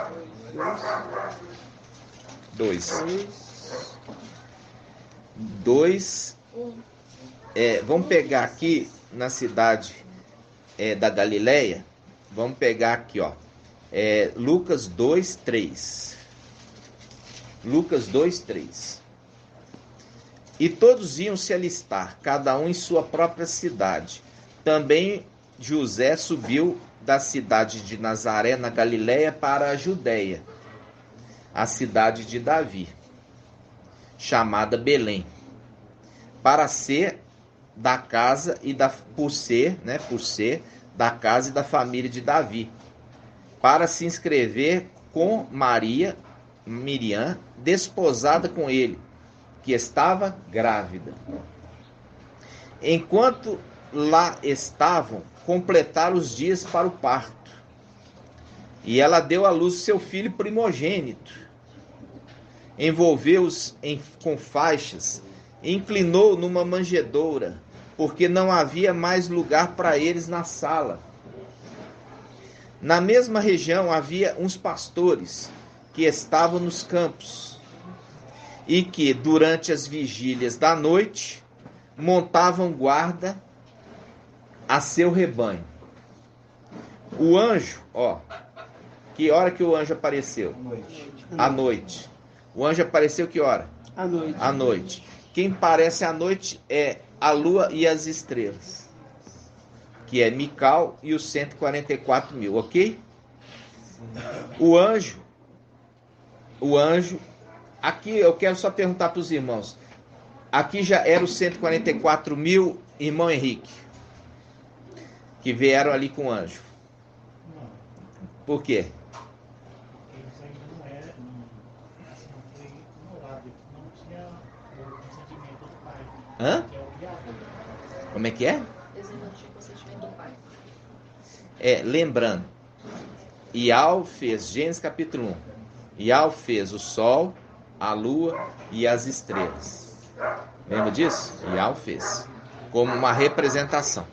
2. Vamos pegar aqui na cidade da Galileia. Vamos pegar aqui, ó. Lucas 2, 3. Lucas 2, 3. E todos iam se alistar, cada um em sua própria cidade. Também José subiu da cidade de Nazaré, na Galileia, para a Judeia, a cidade de Davi, chamada Belém, para ser da casa por ser da casa e da família de Davi, para se inscrever com Miriam, desposada com ele, que estava grávida. Enquanto lá estavam, completaram os dias para o parto. E ela deu à luz seu filho primogênito. Envolveu-os com faixas, inclinou numa manjedoura, porque não havia mais lugar para eles na sala. Na mesma região havia uns pastores que estavam nos campos e que, durante as vigílias da noite, montavam guarda a seu rebanho. O anjo, que hora que o anjo apareceu? À noite. O anjo apareceu que hora? À noite. Quem parece à noite é a lua e as estrelas, que é Mical e os 144 mil, ok? O anjo, aqui eu quero só perguntar para os irmãos, aqui já eram os 144 mil, irmão Henrique, que vieram ali com o anjo. Por quê? Hã? Como é que é? Eles não tinham consentimento do pai. Lembrando, Ial fez, Gênesis capítulo 1, Ial fez o sol, a lua e as estrelas. Lembra disso? Ial fez, como uma representação.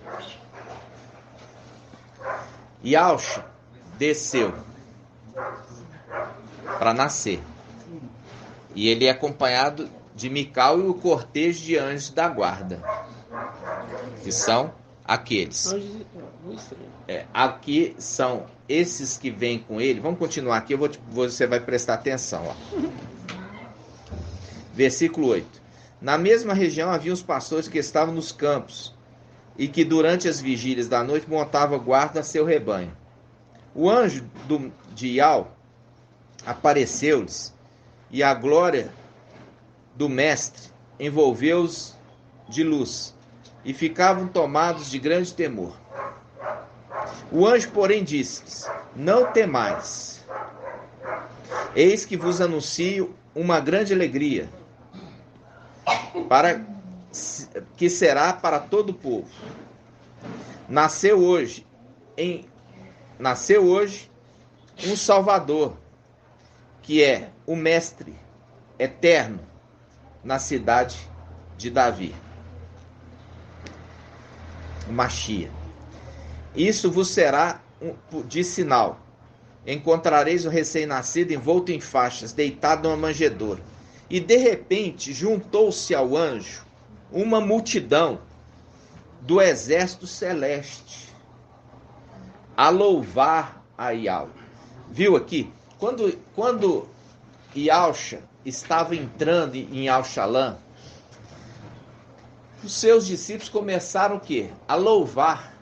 Yaush desceu para nascer. E ele é acompanhado de Mical e o cortejo de anjos da guarda, que são aqueles. Aqui são esses que vêm com ele. Vamos continuar aqui, você vai prestar atenção. Versículo 8. Na mesma região havia os pastores que estavam nos campos e que durante as vigílias da noite montavam guarda a seu rebanho. O anjo de Ial apareceu-lhes e a glória do mestre envolveu-os de luz e ficavam tomados de grande temor. O anjo, porém, disse-lhes: Não temais, eis que vos anuncio uma grande alegria, que será para todo o povo. Nasceu hoje um Salvador, que é o Mestre eterno, na cidade de Davi. o Machia. Isso vos será de sinal. Encontrareis o recém-nascido envolto em faixas, deitado numa manjedoura. E de repente juntou-se ao anjo uma multidão do exército celeste a louvar a Iau. Viu aqui? Quando Iauxa estava entrando em Auxalã, os seus discípulos começaram o quê? A louvar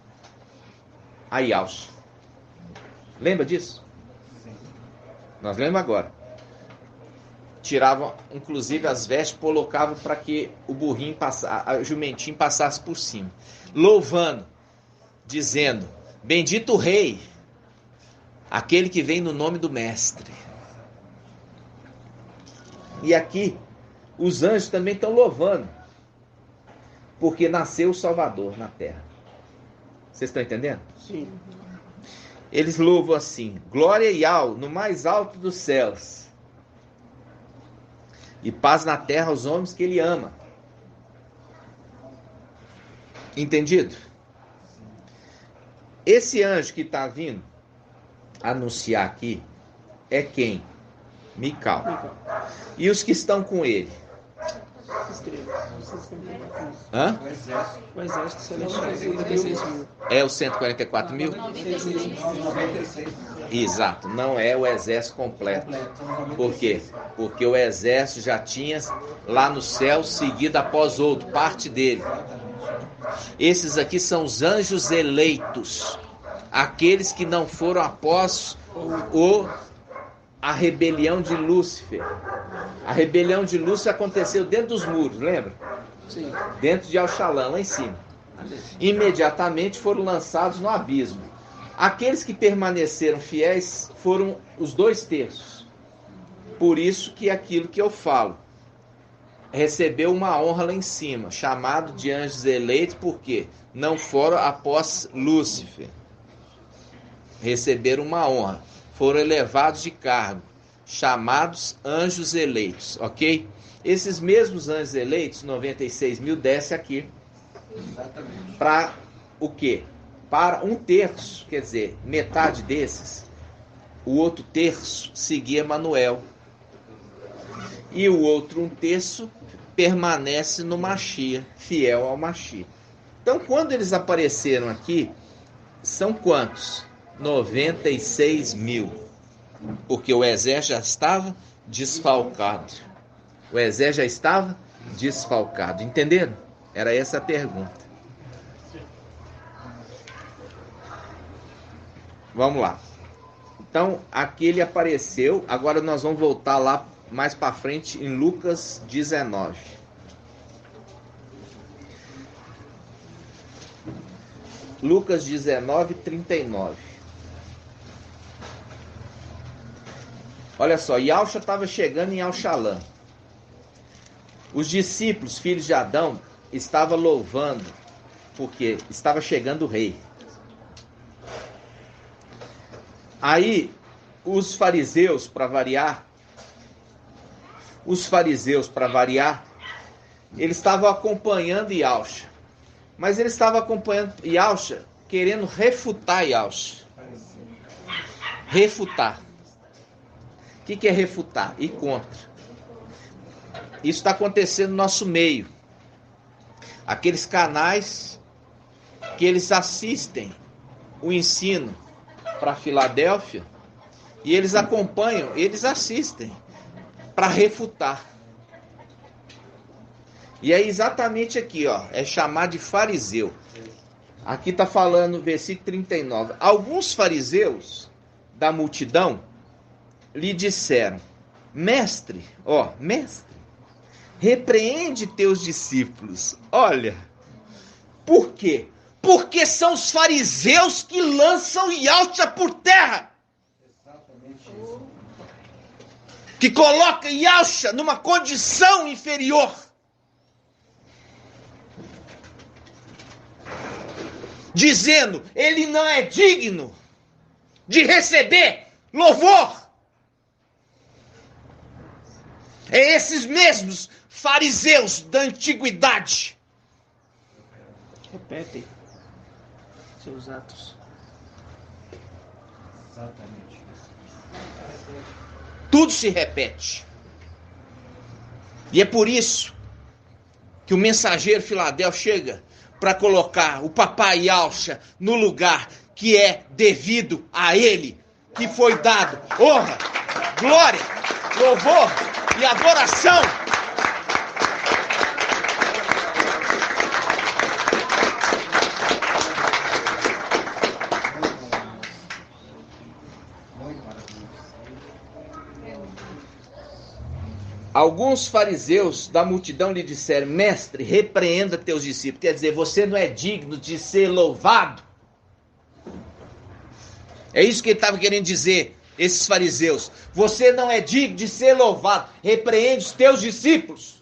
a Iauxa. Lembra disso? Sim. Nós lembramos agora. Tiravam, inclusive, as vestes, colocavam para que o burrinho a jumentinho passasse por cima. Louvando, dizendo: bendito o rei, aquele que vem no nome do mestre. E aqui, os anjos também estão louvando, porque nasceu o Salvador na terra. Vocês estão entendendo? Sim. Eles louvam assim: glória e al no mais alto dos céus, e paz na terra aos homens que ele ama. Entendido? Esse anjo que está vindo anunciar aqui é quem? Micael. E os que estão com ele? Hã? O exército celestial. É os 144 mil? Exato, não é o exército completo. Por quê? Porque o exército já tinha lá no céu seguido após outro, parte dele. Esses aqui são os anjos eleitos, aqueles que não foram após a rebelião de Lúcifer. A rebelião de Lúcifer aconteceu dentro dos muros, lembra? Sim. Dentro de Auxalã, lá em cima. Imediatamente foram lançados no abismo. Aqueles que permaneceram fiéis foram os 2/3. Por isso que aquilo que eu falo recebeu uma honra lá em cima, chamado de anjos eleitos, porque não foram após Lúcifer. Receberam uma honra, foram elevados de cargo, chamados anjos eleitos, ok? Esses mesmos anjos eleitos, 96 mil, desce aqui. Para o quê? Para 1/3, quer dizer, metade desses, o outro terço seguia Manuel. E o outro 1/3 permanece no Machia, fiel ao Machia. Então, quando eles apareceram aqui, são quantos? 96 mil. Porque o exército já estava desfalcado. O exército já estava desfalcado. Entenderam? Era essa a pergunta. Vamos lá. Então, aqui ele apareceu. Agora nós vamos voltar lá mais para frente em Lucas 19. Lucas 19, 39. Olha só, Iauxa estava chegando em Auxalã. Os discípulos, filhos de Adão, estavam louvando, porque estava chegando o rei. Aí, os fariseus, para variar, eles estavam acompanhando Iauxa. Mas eles estavam acompanhando Iauxa, querendo refutar Iauxa. Refutar. O que é refutar? Ir contra. Isso está acontecendo no nosso meio. Aqueles canais que eles assistem o ensino para Filadélfia e eles acompanham, eles assistem para refutar. E é exatamente aqui, ó, é chamado de fariseu. Aqui está falando, versículo 39. Alguns fariseus da multidão lhe disseram: mestre, repreende teus discípulos. Olha, por quê? Porque são os fariseus que lançam Iauxa por terra. Exatamente isso. Que coloca Iauxa numa condição inferior. Dizendo, ele não é digno de receber louvor. É esses mesmos fariseus da antiguidade. Repetem. seus atos. Exatamente. Tudo se repete. E é por isso que o mensageiro Filadélfia chega para colocar o papai Yahshua no lugar que é devido a ele, que foi dado honra, glória, louvor e adoração. Alguns fariseus da multidão lhe disseram: mestre, repreenda teus discípulos. Quer dizer, você não é digno de ser louvado. É isso que ele estava querendo dizer, esses fariseus. Você não é digno de ser louvado. Repreende os teus discípulos.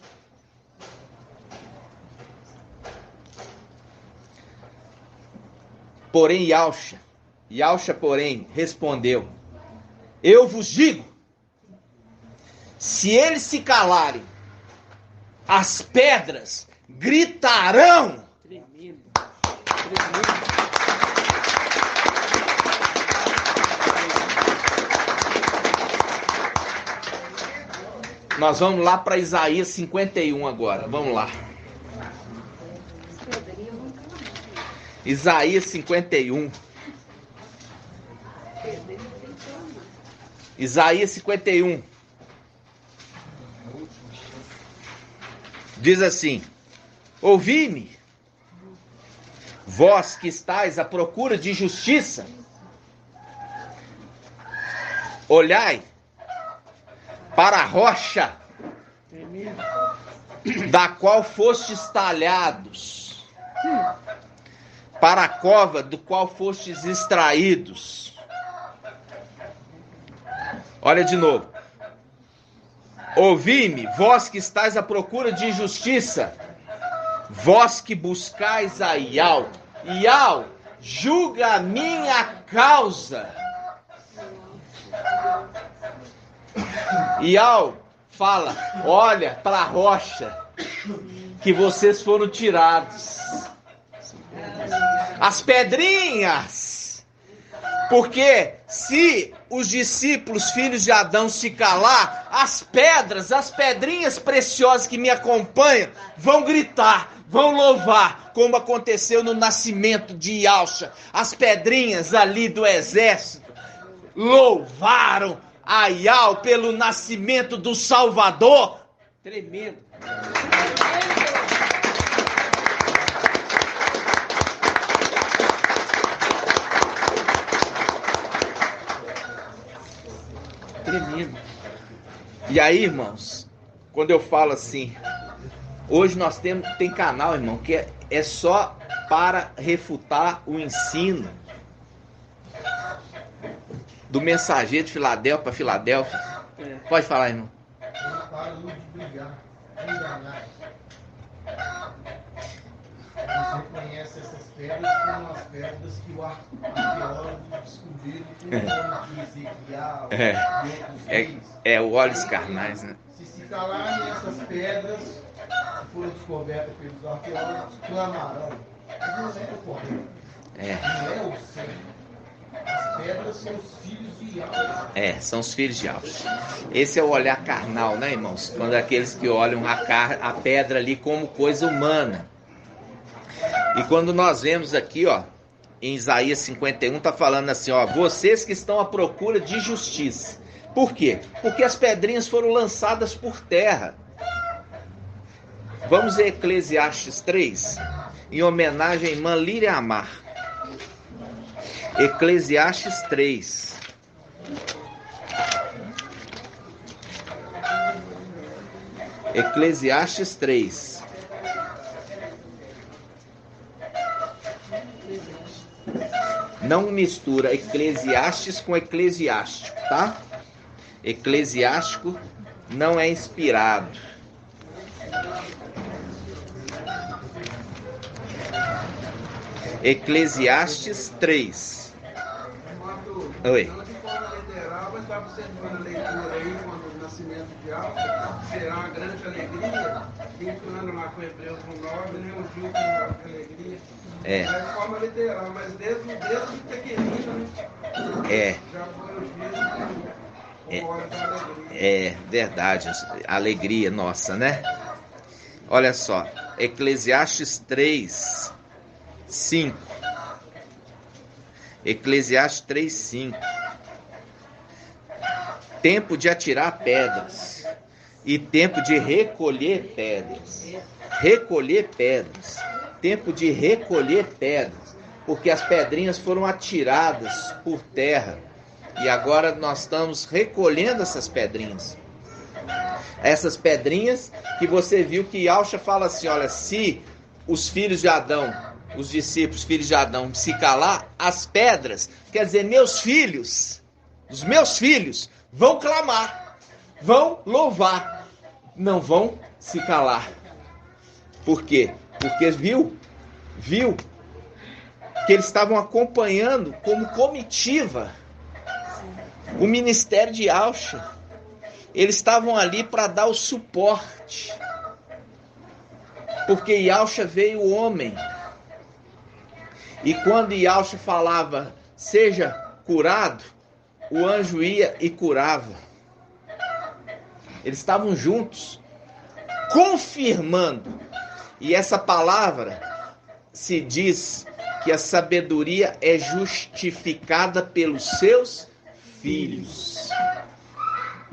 Porém, Yahshua, porém, respondeu: eu vos digo, se eles se calarem, as pedras gritarão. Tremendo. Tremendo. Nós vamos lá para Isaías 51 agora. Vamos lá. Isaías 51. Isaías 51. Diz assim: ouvi-me, vós que estáis à procura de justiça, olhai para a rocha da qual fostes talhados, para a cova do qual fostes extraídos. Olha de novo. Ouvi-me, vós que estáis à procura de justiça, vós que buscais a Iau. Iau, julga a minha causa. Iau fala: olha para a rocha que vocês foram tirados. As pedrinhas. Porque se os discípulos, filhos de Adão, se calar, as pedras, as pedrinhas preciosas que me acompanham, vão gritar, vão louvar, como aconteceu no nascimento de Yahshua. As pedrinhas ali do exército louvaram a Yahweh pelo nascimento do Salvador. Tremendo. Tremendo. E aí, irmãos, quando eu falo assim, hoje nós tem canal, irmão, que é só para refutar o ensino do mensageiro de Filadélfia para Filadélfia. Pode falar, irmão. Eles param de brigar, enganar. Eles reconhecem essas pedras como as pedras que o arqueólogo descobriu com o nome de Ezequiel, o óleos carnais, né? Se calarem essas pedras que foram descobertas pelos arqueólogos, clamarão. Mas não é o correto. Não é o certo. As pedras são os filhos de Yahweh. São os filhos de Yahweh. Esse é o olhar carnal, né, irmãos? Quando aqueles que olham a pedra ali como coisa humana. E quando nós vemos aqui, ó, em Isaías 51, tá falando assim, ó, vocês que estão à procura de justiça. Por quê? Porque as pedrinhas foram lançadas por terra. Vamos a Eclesiastes 3, em homenagem à irmã Líria Amar. Eclesiastes 3. Eclesiastes 3. Não mistura Eclesiastes com eclesiástico, tá? Eclesiástico não é inspirado. Eclesiastes 3. Oi. De forma literal, mas para você fazer a leitura aí, quando nascimento de Alfa será uma grande alegria, vinculando lá com Hebreus 1:9, né? Um dia com alegria. É de forma literal, mas desde pequenino, né? Já foram os dias com hora da alegria. É verdade, alegria nossa, né? Olha só, Eclesiastes 3:5. Eclesiastes 3:5. Tempo de atirar pedras e tempo de recolher pedras. Recolher pedras. Tempo de recolher pedras. Porque as pedrinhas foram atiradas por terra. E agora nós estamos recolhendo essas pedrinhas. Essas pedrinhas que você viu que Yahshua fala assim, olha, se os filhos de Adão, os discípulos, filhos de Adão, se calar, as pedras, quer dizer, meus filhos, os meus filhos, vão clamar, vão louvar, não vão se calar. Por quê? Porque viu que eles estavam acompanhando como comitiva o ministério de Yahshua. Eles estavam ali para dar o suporte. Porque Yahshua veio o homem. E quando Yahshua falava, seja curado, o anjo ia e curava. Eles estavam juntos, confirmando. E essa palavra se diz que a sabedoria é justificada pelos seus filhos.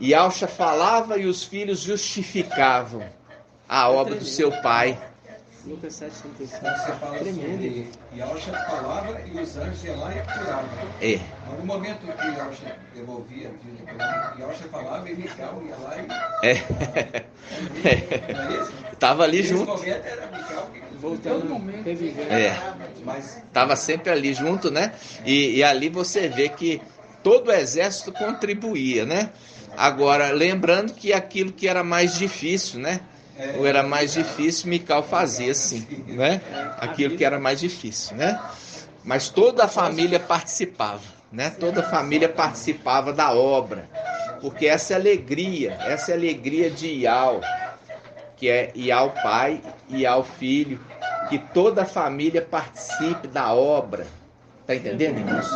E Yahshua falava e os filhos justificavam a obra do seu pai. Lucas 7:35. Você fala tremendo. E Yahshua falava e os anjos iam lá e curavam. É. No momento que Yahshua devolvia, Yahshua falava e Micael ia lá e... É. Estava ali junto. Voltando, revivendo. Estava sempre ali junto, né? E ali você vê que todo o exército contribuía, né? Agora, lembrando que aquilo que era mais difícil, né? Ou era mais difícil, Micael fazia assim, né? Aquilo que era mais difícil, né? Mas toda a família participava, né? Toda a família participava da obra, porque essa é a alegria de Ial, que é Ial pai, Ial filho, que toda a família participe da obra. Tá entendendo, irmãos?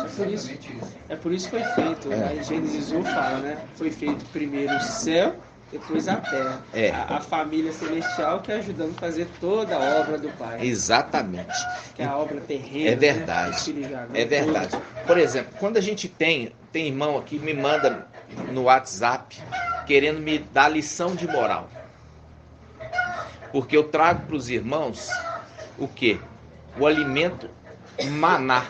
É por isso que foi feito. Aí Gênesis 1 fala, né? Foi feito primeiro o céu, depois a terra. A família celestial que ajudando a fazer toda a obra do Pai. Exatamente. Que é a obra terrena. É verdade. Né? É verdade. Por exemplo, quando a gente tem irmão aqui me manda no WhatsApp querendo me dar lição de moral. Porque eu trago para os irmãos o quê? O alimento maná.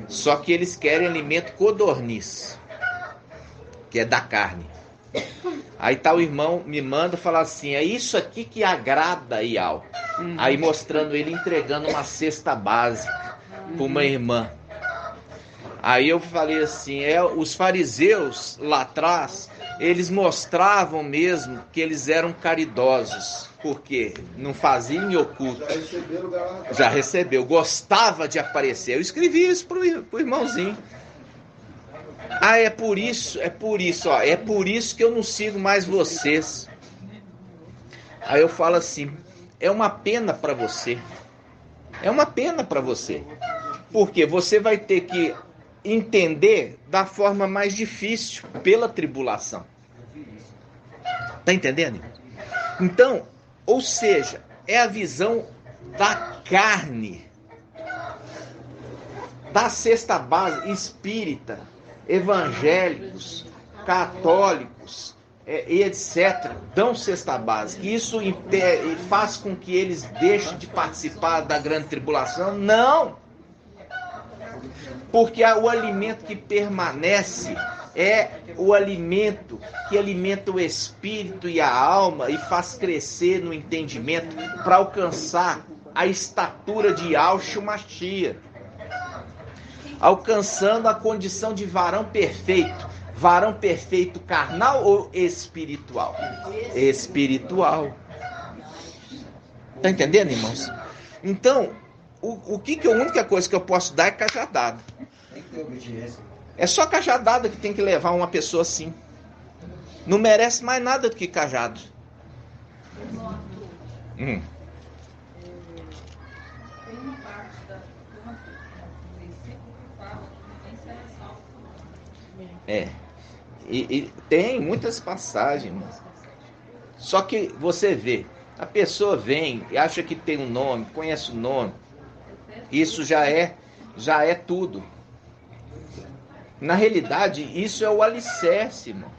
Só que eles querem alimento codorniz, que é da carne. Aí tá o irmão me manda falar assim, é isso aqui que agrada Ial. Aí mostrando ele entregando uma cesta básica para uma irmã. Aí eu falei assim, os fariseus lá atrás, eles mostravam mesmo que eles eram caridosos. Porque não fazia em oculto. Já recebeu, gostava de aparecer. Eu escrevi isso pro irmãozinho. Ah, é por isso, ó. É por isso que eu não sigo mais vocês. Aí eu falo assim, é uma pena para você. É uma pena para você. Porque você vai ter que entender da forma mais difícil, pela tribulação. Tá entendendo? Então, ou seja, é a visão da carne, da cesta base espírita, evangélicos, católicos e etc. dão cesta básica. Isso faz com que eles deixem de participar da grande tribulação? Não! Porque o alimento que permanece é o alimento que alimenta o espírito e a alma e faz crescer no entendimento para alcançar a estatura de Yahshua Mashiach, alcançando a condição de varão perfeito carnal ou espiritual? Espiritual. Tá entendendo, irmãos? Então, a única coisa que eu posso dar é cajadada. É só cajadada que tem que levar uma pessoa assim. Não merece mais nada do que cajado. Tem uma parte da versículo que fala que nem será salvo. E tem muitas passagens, mas... Só que você vê, a pessoa vem e acha que tem um nome, conhece o nome. Isso já é tudo. Na realidade, isso é o alicerce, irmão.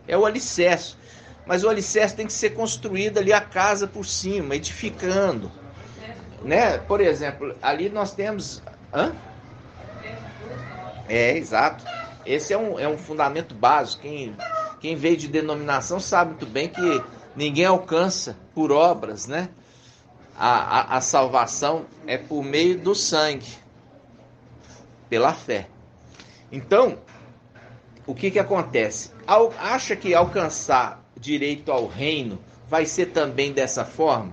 É o alicerce. Mas o alicerce tem que ser construído ali, a casa por cima, edificando. Né? Por exemplo, ali nós temos... Exato. Esse é um fundamento básico. Quem veio de denominação sabe muito bem que ninguém alcança por obras, né? A salvação é por meio do sangue, pela fé. Então, o que acontece? Acha que alcançar direito ao reino vai ser também dessa forma?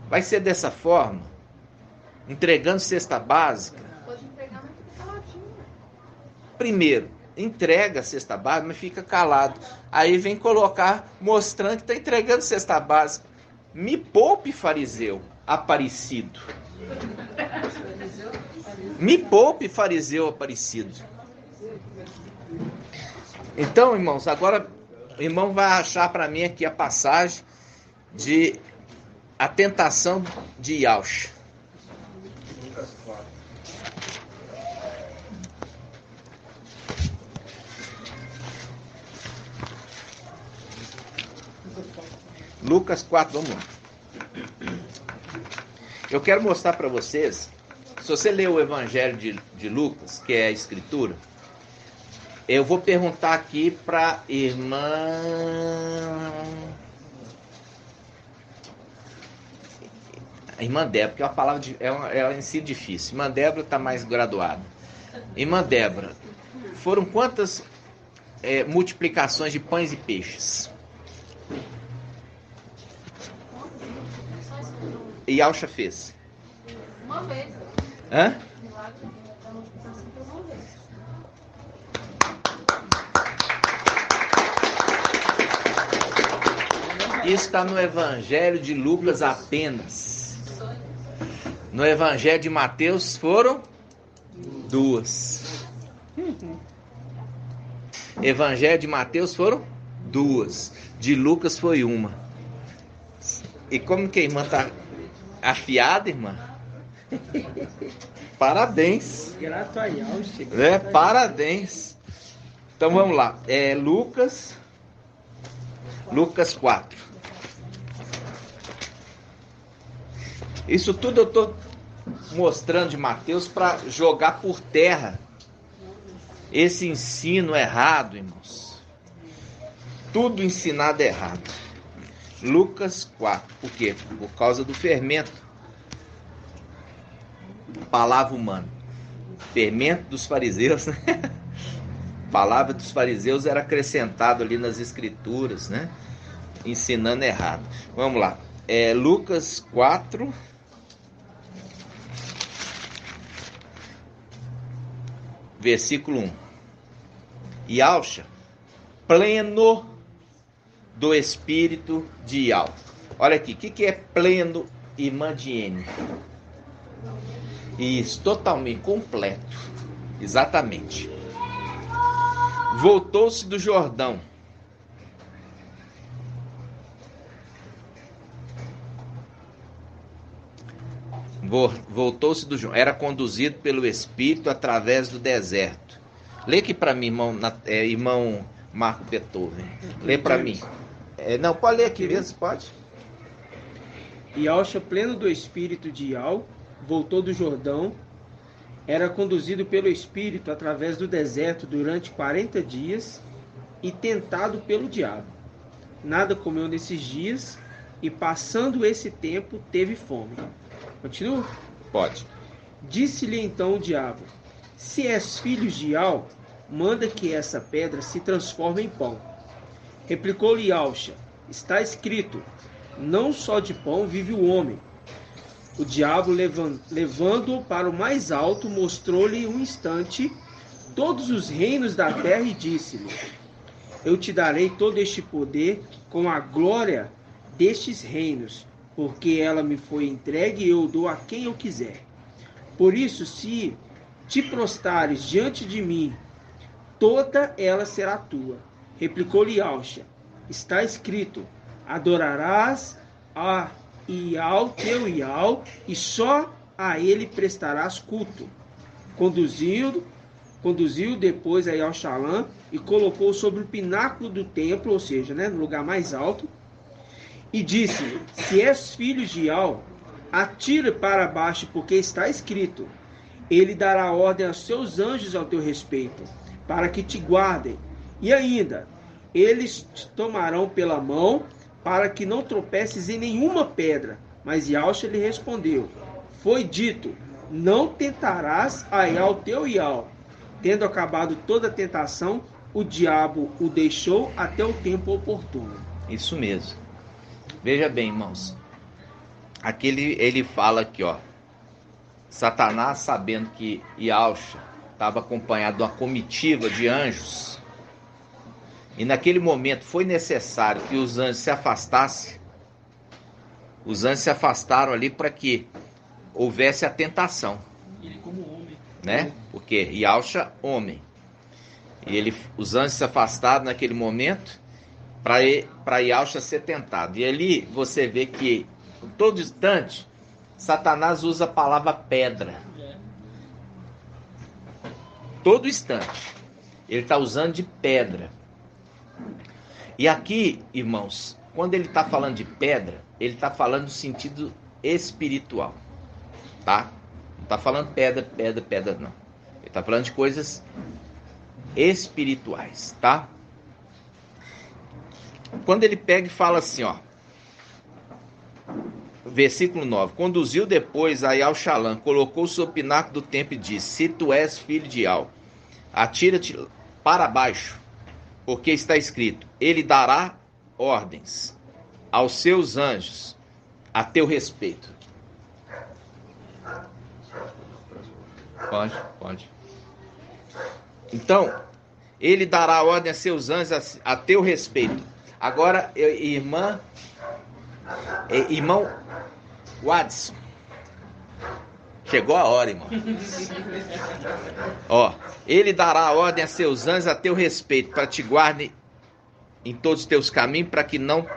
Vai ser dessa forma? Entregando cesta básica? Pode entregar, mas fica caladinho. Primeiro, entrega a cesta básica, mas fica calado. Aí vem colocar, mostrando que está entregando cesta básica. Me poupe, fariseu aparecido. Me poupe, fariseu aparecido. Então, irmãos, agora o irmão vai achar para mim aqui a passagem de a tentação de Yaush. Lucas 4, vamos lá. Eu quero mostrar para vocês, se você ler o Evangelho de Lucas, que é a Escritura, eu vou perguntar aqui para irmã Débora, porque é uma palavra ela em si difícil. Irmã Débora está mais graduada. Irmã Débora, foram quantas multiplicações de pães e peixes? E Yaush fez? Uma vez. Hã? Milagre da multiplicação foi uma vez. Isso está no Evangelho de Lucas apenas. No Evangelho de Mateus foram 2. Evangelho de Mateus foram 2. De Lucas foi 1. E como que a irmã está afiada, irmã? Parabéns. Grato a Yaush. Parabéns. Então vamos lá. Lucas 4. Isso tudo eu estou mostrando de Mateus para jogar por terra esse ensino errado, irmãos. Tudo ensinado errado. Lucas 4. Por quê? Por causa do fermento. Palavra humana. Fermento dos fariseus, né? A palavra dos fariseus era acrescentado ali nas escrituras, né? Ensinando errado. Vamos lá. Lucas 4. Versículo 1. Yaush, pleno do espírito de Yau. Olha aqui, o que é pleno e mandiene? Isso, totalmente, completo. Exatamente. Voltou-se do Jordão. Voltou-se do Jordão. Era conduzido pelo Espírito através do deserto. Lê aqui para mim, irmão Marco Beethoven. Lê para mim. Não, pode ler aqui mesmo, pode. Yaush, pleno do espírito de Yau, voltou do Jordão, era conduzido pelo Espírito através do deserto durante 40 dias e tentado pelo diabo. Nada comeu nesses dias e, passando esse tempo, teve fome. Continua? Pode. Disse-lhe então o diabo: se és filho de Yau, manda que essa pedra se transforme em pão. Replicou-lhe Yaush: está escrito, não só de pão vive o homem. O diabo, levando-o para o mais alto, mostrou-lhe um instante todos os reinos da terra e disse-lhe: eu te darei todo este poder com a glória destes reinos, porque ela me foi entregue e eu dou a quem eu quiser. Por isso, se te prostrares diante de mim, toda ela será tua. Replicou-lhe Yahshua: está escrito: adorarás a Ial, teu Ial, e só a ele prestarás culto. Conduziu depois a Yahshalã e colocou sobre o pináculo do templo, ou seja, no lugar mais alto, e disse: se és filho de Ial, atira para baixo, porque está escrito: ele dará ordem aos seus anjos ao teu respeito, para que te guardem. E ainda, eles te tomarão pela mão, para que não tropeces em nenhuma pedra. Mas Yahshua lhe respondeu: foi dito: não tentarás a Ial teu Ial. Tendo acabado toda a tentação, o diabo o deixou até o tempo oportuno. Isso mesmo. Veja bem, irmãos. Aqui ele fala aqui, ó. Satanás, sabendo que Yahshua estava acompanhado de uma comitiva de anjos, e naquele momento foi necessário que os anjos se afastassem. Os anjos se afastaram ali para que houvesse a tentação. Ele como homem, né? Porque Yahshua, homem. E os anjos se afastaram naquele momento para Yahshua ser tentado. E ali você vê que, em todo instante, Satanás usa a palavra pedra. Todo instante. Ele está usando de pedra. E aqui, irmãos, quando ele está falando de pedra, ele está falando no sentido espiritual. Tá? Não está falando pedra, não. Ele está falando de coisas espirituais, tá? Quando ele pega e fala assim, ó. Versículo 9. Conduziu depois a Yahshalã, colocou sobre o pináculo do templo e disse: se tu és filho de Ial, atira-te para baixo, porque está escrito: ele dará ordens aos seus anjos a teu respeito. Pode. Então, ele dará ordem a seus anjos a teu respeito. Agora, irmão Watson, chegou a hora, irmão. Ó, ele dará ordem a seus anjos a teu respeito, para te guardem em todos os teus caminhos, para que não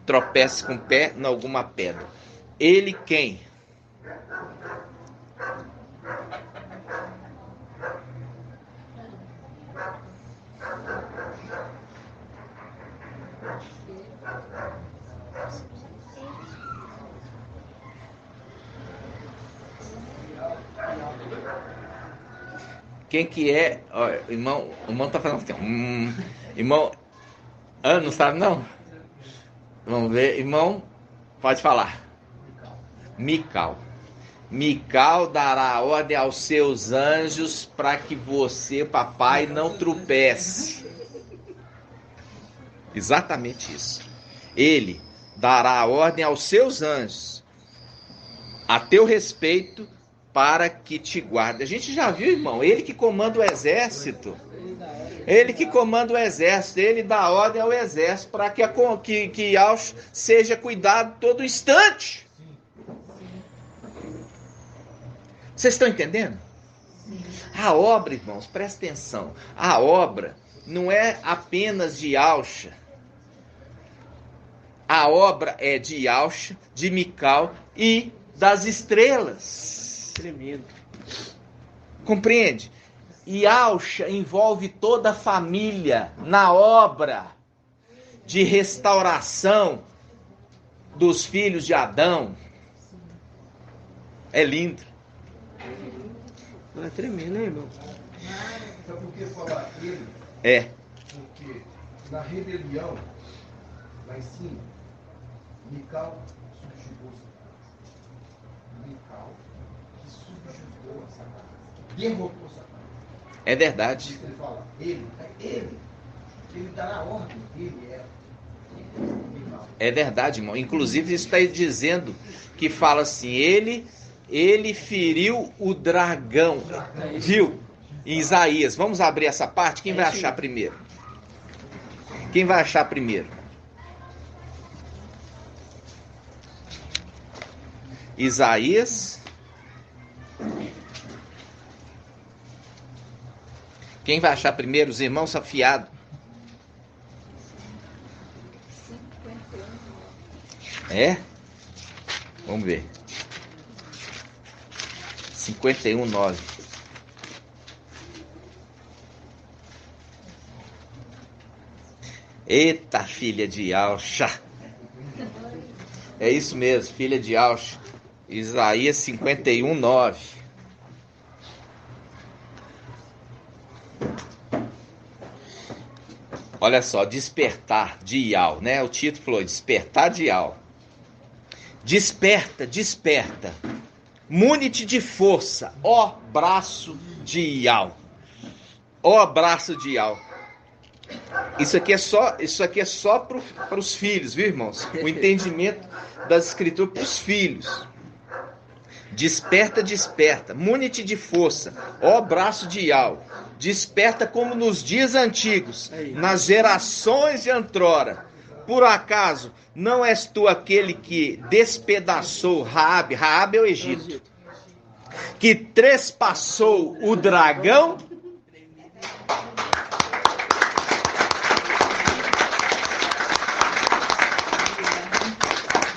tropece com o pé em alguma pedra. Ele quem? Quem que é? Ó, o irmão tá falando assim. Irmão, não sabe não? Vamos ver, irmão, pode falar. Mical dará ordem aos seus anjos para que você, papai, não tropece. Exatamente isso. Ele dará ordem aos seus anjos a teu respeito, para que te guarde. A gente já viu, irmão, ele que comanda o exército. Ele que comanda o exército, ele dá ordem ao exército para que Yahshua seja cuidado todo instante. Vocês estão entendendo? A obra, irmãos, presta atenção. A obra não é apenas de Yahshua. A obra é de Yahshua, de Mical e das estrelas. Tremendo. Compreende? Yahshua envolve toda a família na obra de restauração dos filhos de Adão. É lindo. É tremendo, né, irmão? Sabe por que falar ele? É. Porque na rebelião, lá em cima, Mical subjugou Satanás. Mical que subjugou a Satanás. Derrotou Satanás. É verdade. Isso que ele fala. Ele dará ordem. Ele é. É verdade, irmão. Inclusive, isso está dizendo que fala assim, ele feriu o dragão. Viu? Em Isaías. Vamos abrir essa parte? Quem vai achar primeiro? Quem vai achar primeiro? Isaías. Quem vai achar primeiro? Os irmãos afiados. É? Vamos ver. 51:9. Eita, filha de Alxa. É isso mesmo, filha de Alxa. Isaías 51:9. Olha só, despertar de Ial, né? O título falou, despertar de Ial. Desperta, desperta. Mune-te de força, ó braço de Ial. Ó braço de Ial. Isso aqui é só para os filhos, viu, irmãos? O entendimento das escrituras para os filhos. Desperta, desperta. Mune-te de força, ó braço de Ial. Desperta como nos dias antigos, nas gerações de antrora. Por acaso, não és tu aquele que despedaçou Raabe? Raabe é o Egito. Que trespassou o dragão?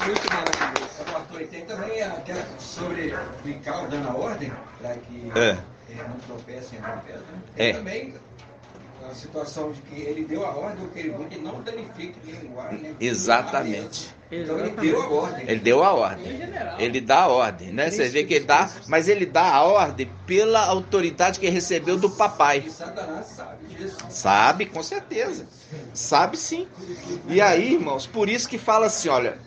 Muito maravilhoso. Pastor, e tem também aquela sobre Mical dando a ordem para que não tropecem na pedra. Tem também a situação de que ele deu a ordem, que ele não danifique ninguém, né? Exatamente. Então ele deu a ordem. Ele deu a ordem. Ele dá a ordem, né? Você vê que ele dá, mas ele dá a ordem pela autoridade que ele recebeu do papai. E Satanás sabe disso. Sabe, com certeza. Sabe sim. E aí, irmãos, por isso que fala assim, olha,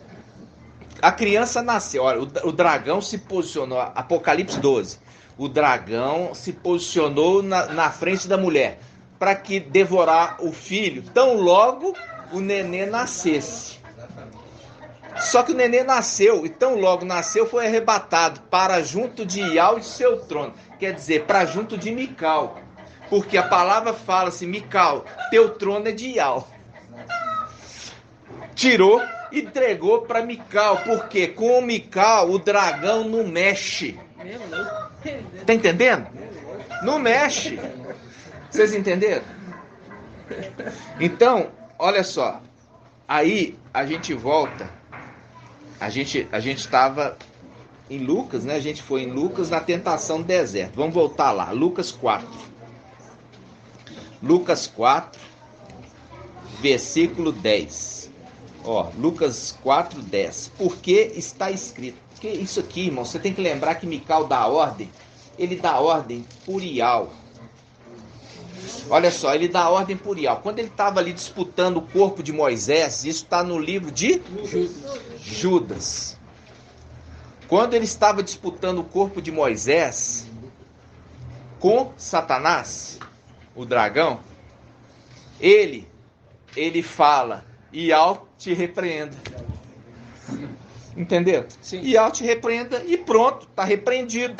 a criança nasceu, olha, o dragão se posicionou, Apocalipse 12, o dragão se posicionou na frente da mulher, para que devorar o filho, tão logo o nenê nascesse. Só que o nenê nasceu, e tão logo nasceu, foi arrebatado para junto de Ial e seu trono. Quer dizer, para junto de Mical. Porque a palavra fala assim, Mical, teu trono é de Ial. Tirou e entregou para Mical, porque com o Mical o dragão não mexe. Tá entendendo? Não mexe. Vocês entenderam? Então, olha só. Aí a gente volta. A gente estava em Lucas, né? A gente foi em Lucas na tentação do deserto. Vamos voltar lá. Lucas 4. Lucas 4, versículo 10. Ó, Lucas 4, 10. Porque está escrito. Porque isso aqui, irmão, você tem que lembrar que Mical dá ordem. Ele dá ordem por Ial. Olha só, ele dá ordem por Ial. Quando ele estava ali disputando o corpo de Moisés, isso está no livro de Judas. Quando ele estava disputando o corpo de Moisés com Satanás, o dragão, ele fala, Ial te repreenda. Entendeu? Sim. Ial te repreenda e pronto, está repreendido.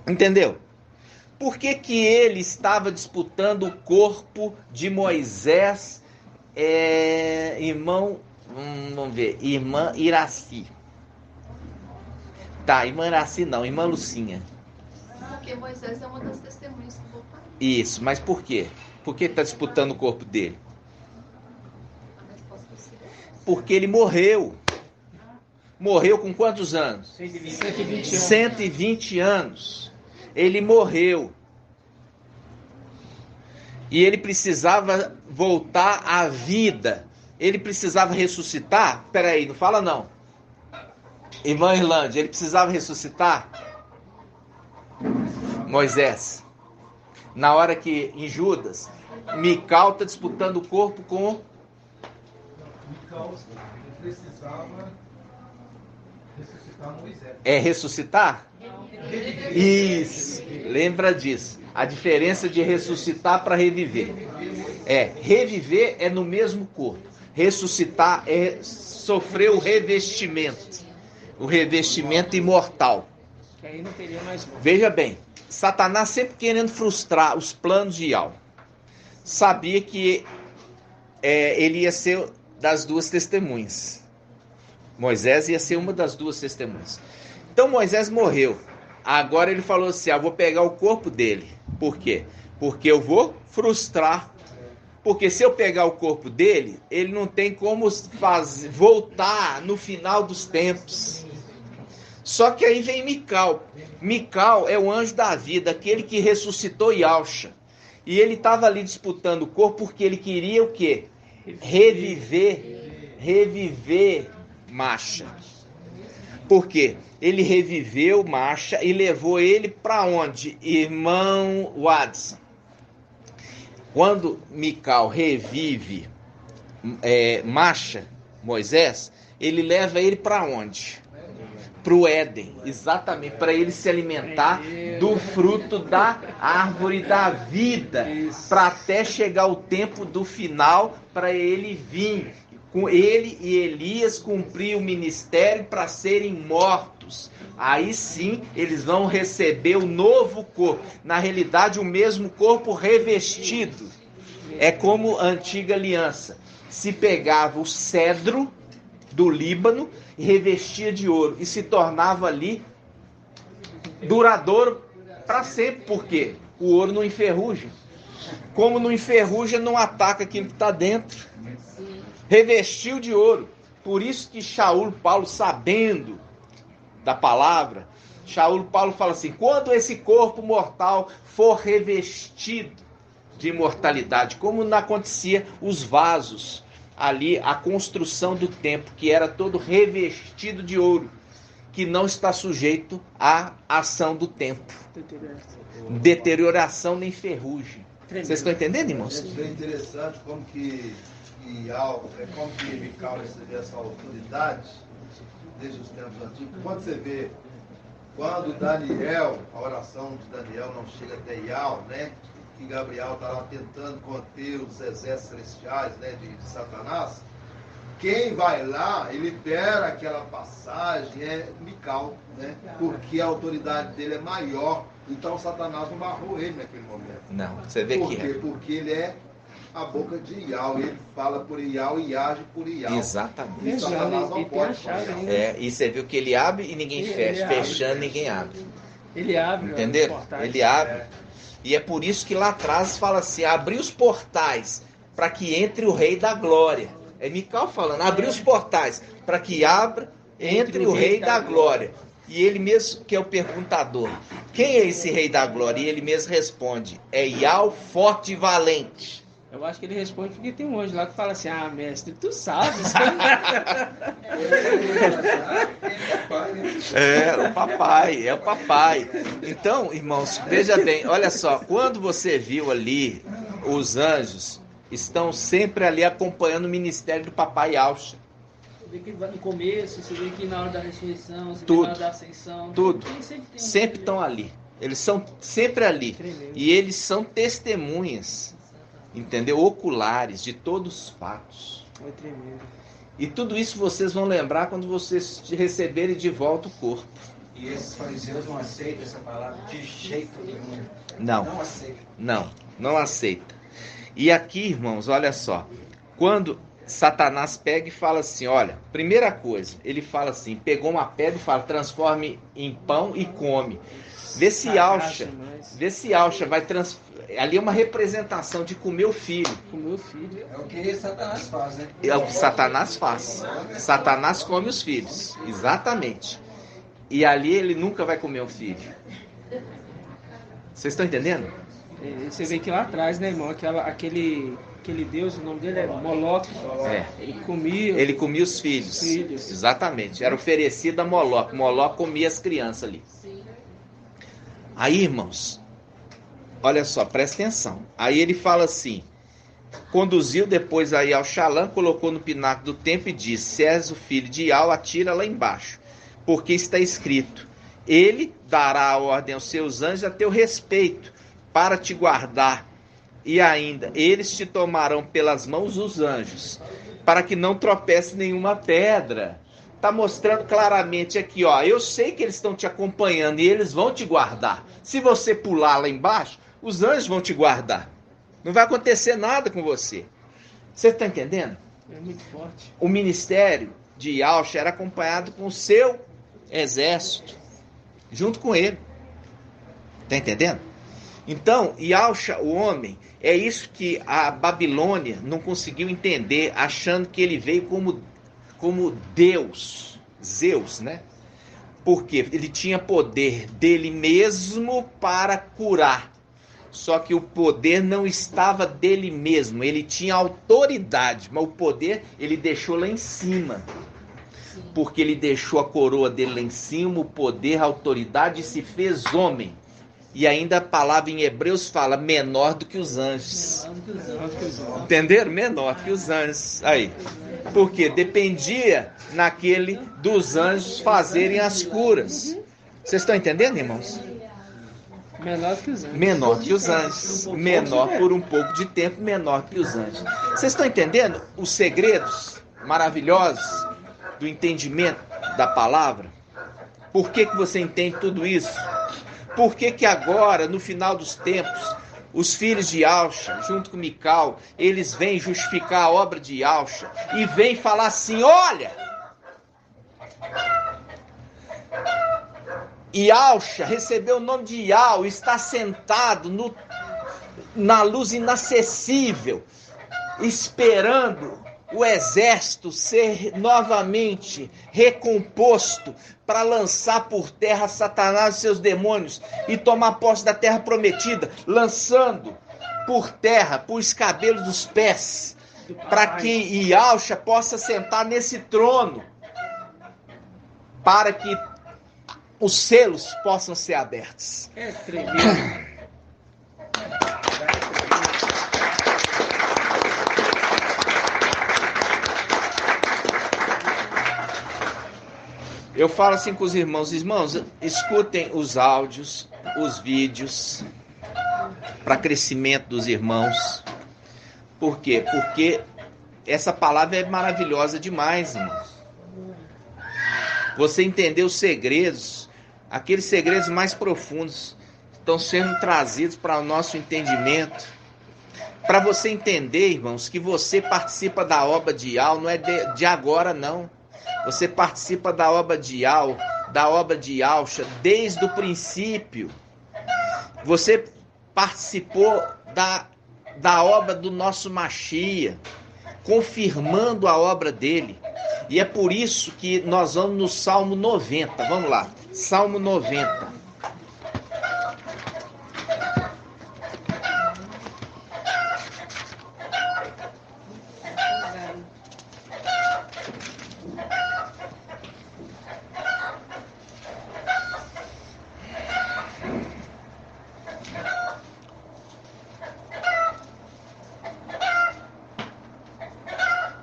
Entendeu? Por que que ele estava disputando o corpo de Moisés, irmão, vamos ver, irmã Iraci. Tá, irmã Iraci não, irmã Lucinha. Porque Moisés é uma das testemunhas que voltaram. Isso, mas por quê? Por que está disputando o corpo dele? A resposta seria Porque ele morreu. Morreu com quantos anos? 120 anos. 120 anos. Ele morreu. E ele precisava voltar à vida. Ele precisava ressuscitar? Peraí, não fala não. Irmã Irlande, ele precisava ressuscitar? Moisés. Na hora que, em Judas, Mical está disputando o corpo com... Mical precisava ressuscitar Moisés. É ressuscitar? Isso, lembra disso. A diferença de ressuscitar para reviver. Reviver é no mesmo corpo. Ressuscitar é sofrer o revestimento. O revestimento imortal. Que aí não teria mais. Veja bem, Satanás sempre querendo frustrar os planos de Yahweh. Sabia que ele ia ser das duas testemunhas. Moisés ia ser uma das duas testemunhas. Então Moisés morreu. Agora ele falou assim, vou pegar o corpo dele. Por quê? Porque eu vou frustrar. Porque se eu pegar o corpo dele, ele não tem como voltar no final dos tempos. Só que aí vem Mical. Mical é o anjo da vida, aquele que ressuscitou Yahusha. E ele estava ali disputando o corpo porque ele queria o quê? Reviver Masha. Por quê? Ele reviveu Masha e levou ele para onde? Irmão Watson. Quando Mical revive Masha, Moisés, ele leva ele para onde? Para o Éden, exatamente, para ele se alimentar do fruto da árvore da vida, para até chegar o tempo do final, para ele vir, com ele e Elias cumprir o ministério para serem mortos. Aí sim, eles vão receber o novo corpo, na realidade o mesmo corpo revestido. É como a antiga aliança, se pegava o cedro do Líbano, revestia de ouro e se tornava ali duradouro para sempre, porque o ouro não enferruja. Como não enferruja, não ataca aquilo que está dentro. Revestiu de ouro. Por isso que Shaul Paulo, sabendo da palavra, Shaul Paulo fala assim, quando esse corpo mortal for revestido de imortalidade, como não acontecia os vasos, ali a construção do templo, que era todo revestido de ouro, que não está sujeito à ação do tempo. Deterioração nem ferrugem. Vocês estão entendendo, irmãos? É interessante como que Mical recebeu essa autoridade desde os tempos antigos. Quando você vê, quando Daniel, a oração de Daniel não chega até Yahweh, né? Que Gabriel está lá tentando conter os exércitos celestiais, né, de Satanás, quem vai lá e libera aquela passagem é Mical, né, porque a autoridade dele é maior, então Satanás não barrou ele naquele momento. Não, você vê Por que quê? Porque ele é a boca de Yahweh, ele fala por Yahweh e age por Yahweh. Exatamente. E Satanás não pode fazer. E você viu que ele abre e ninguém fecha, fechando ninguém abre. Ele abre, entendeu? Ele abre. E é por isso que lá atrás fala assim, abrir os portais para que entre o Rei da Glória. É Mical falando, abrir os portais para que entre o Rei da Glória. E ele mesmo que é o perguntador, quem é esse Rei da Glória? E ele mesmo responde, é Yahweh forte e valente. Eu acho que ele responde porque tem um anjo lá que fala assim, mestre, tu sabes. É o papai. Então, irmãos, veja bem, olha só, quando você viu ali, os anjos estão sempre ali acompanhando o ministério do papai Yahusha. Você vê que no começo, você vê que na hora da ressurreição, você tudo, vê na hora da ascensão. Tudo. Sempre estão ali. Eles são sempre ali. Tremendo. E eles são testemunhas, entendeu? Oculares de todos os fatos. É tremendo. E tudo isso vocês vão lembrar quando vocês receberem de volta o corpo. E esses fariseus não aceitam essa palavra de jeito nenhum. Não. Não aceitam. Não aceita. E aqui, irmãos, olha só. Quando Satanás pega e fala assim, olha, primeira coisa, ele fala assim, pegou uma pedra e fala, transforme em pão e come. Vê se Yahusha vai transformar. Ali é uma representação de comer o filho. Comer o filho. É o que Satanás faz, né? É o que Satanás faz. Satanás come os filhos. Exatamente. E ali ele nunca vai comer o filho. Vocês estão entendendo? Você vê que lá atrás, né, irmão, aquele deus, o nome dele é Moloque. Ele comia os filhos. Exatamente. Era oferecido a Moloque. Moloque comia as crianças ali. Aí, irmãos, olha só, presta atenção. Aí ele fala assim, conduziu depois aí ao Xalã, colocou no pináculo do templo e disse, se és o filho de Yahweh, atira lá embaixo, porque está escrito, ele dará a ordem aos seus anjos a teu respeito, para te guardar, e ainda, eles te tomarão pelas mãos os anjos, para que não tropece nenhuma pedra. está mostrando claramente aqui, ó. Eu sei que eles estão te acompanhando e eles vão te guardar. Se você pular lá embaixo, os anjos vão te guardar. Não vai acontecer nada com você. Você está entendendo? É muito forte. O ministério de Yahshua era acompanhado com o seu exército, junto com ele. Está entendendo? Então, Yahshua, o homem, é isso que a Babilônia não conseguiu entender, achando que ele veio como Deus, Zeus, né? Porque ele tinha poder dele mesmo para curar. Só que o poder não estava dele mesmo, ele tinha autoridade, mas o poder ele deixou lá em cima. Porque ele deixou a coroa dele lá em cima, o poder, a autoridade, e se fez homem. E ainda a palavra em Hebreus fala menor do que os anjos. Entenderam? Menor que os anjos. Aí. Porque dependia naquele dos anjos fazerem as curas. Vocês estão entendendo, irmãos? Menor que os anjos. Menor que os anjos. Menor por um pouco de tempo, menor que os anjos. Vocês estão entendendo os segredos maravilhosos do entendimento da palavra? Por que você entende tudo isso? Por que agora, no final dos tempos, os filhos de Yahshua, junto com Mical, eles vêm justificar a obra de Yahshua e vêm falar assim, olha, Yahshua recebeu o nome de Yahweh, está sentado na luz inacessível, esperando o exército ser novamente recomposto para lançar por terra Satanás e seus demônios e tomar posse da terra prometida, lançando por terra, por escabelos dos pés, para que Yahshua possa sentar nesse trono, para que os selos possam ser abertos. É tremendo. Eu falo assim com os irmãos, escutem os áudios, os vídeos, para crescimento dos irmãos. Por quê? Porque essa palavra é maravilhosa demais, irmãos. Você entender os segredos, aqueles segredos mais profundos, estão sendo trazidos para o nosso entendimento. Para você entender, irmãos, que você participa da obra de Yahweh, não é de agora, não. Você participa da obra de Yahweh, da obra de Yahshua, desde o princípio. Você participou da obra do nosso Mashiach, confirmando a obra dele. E é por isso que nós vamos no Salmo 90. Vamos lá, Salmo 90.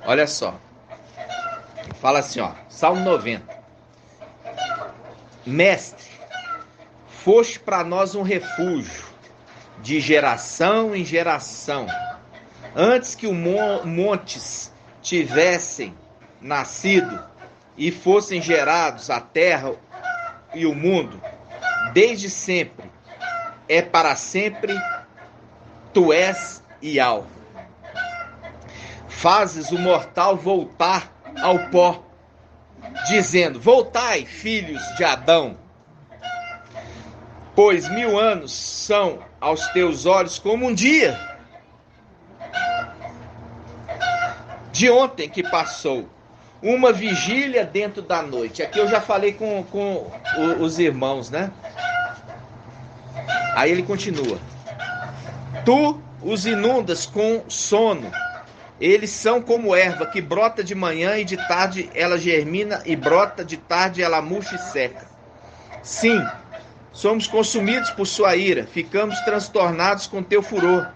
Olha só, fala assim, ó, Salmo 90. Mestre, foste para nós um refúgio, de geração em geração. Antes que os montes tivessem nascido e fossem gerados a terra e o mundo, desde sempre, é para sempre, tu és Yahweh. Fazes o mortal voltar ao pó, dizendo, voltai, filhos de Adão, pois 1000 anos são aos teus olhos como um dia de ontem que passou, uma vigília dentro da noite. Aqui eu já falei com os irmãos, né? Aí ele continua, tu os inundas com sono. Eles são como erva que brota de manhã e de tarde ela germina e brota, de tarde ela murcha e seca. Sim, somos consumidos por sua ira, ficamos transtornados com teu furor.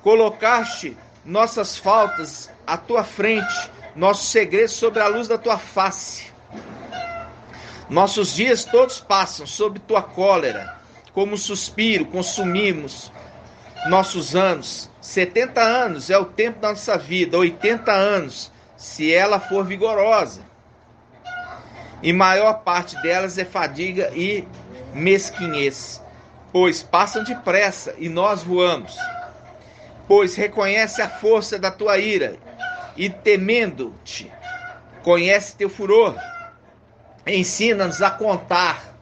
Colocaste nossas faltas à tua frente, nossos segredos sobre a luz da tua face. Nossos dias todos passam sob tua cólera, como um suspiro, consumimos nossos anos. 70 anos é o tempo da nossa vida, 80 anos, se ela for vigorosa. e maior parte delas é fadiga e mesquinhez, pois passam depressa e nós voamos. Pois reconhece a força da tua ira, e temendo-te, conhece teu furor. Ensina-nos a contar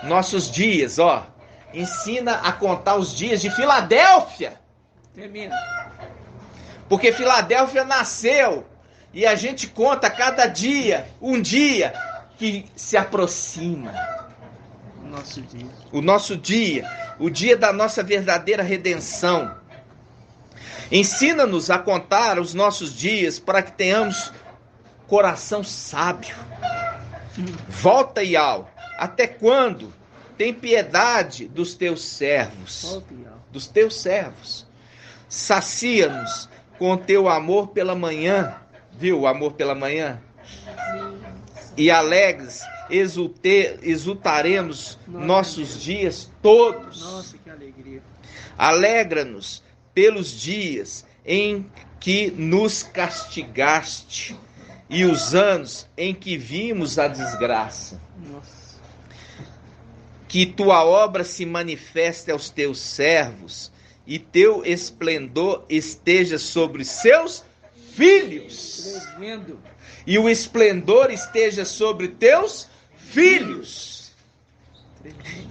nossos dias, ó. Ensina a contar os dias de Filadélfia. Tremendo. Porque Filadélfia nasceu, e a gente conta cada dia, um dia que se aproxima. Nosso dia. O nosso dia, o dia da nossa verdadeira redenção. Ensina-nos a contar os nossos dias para que tenhamos coração sábio. Volta, Iau, até quando? Tem piedade dos teus servos. Volta, Iau. Dos teus servos. Sacia-nos com teu amor pela manhã. Viu o amor pela manhã? E alegres exultaremos nossos dias todos. Nossa, que alegria. Alegra-nos pelos dias em que nos castigaste e os anos em que vimos a desgraça. Nossa. Que tua obra se manifeste aos teus servos e teu esplendor esteja sobre seus filhos. Tremendo. E o esplendor esteja sobre teus filhos.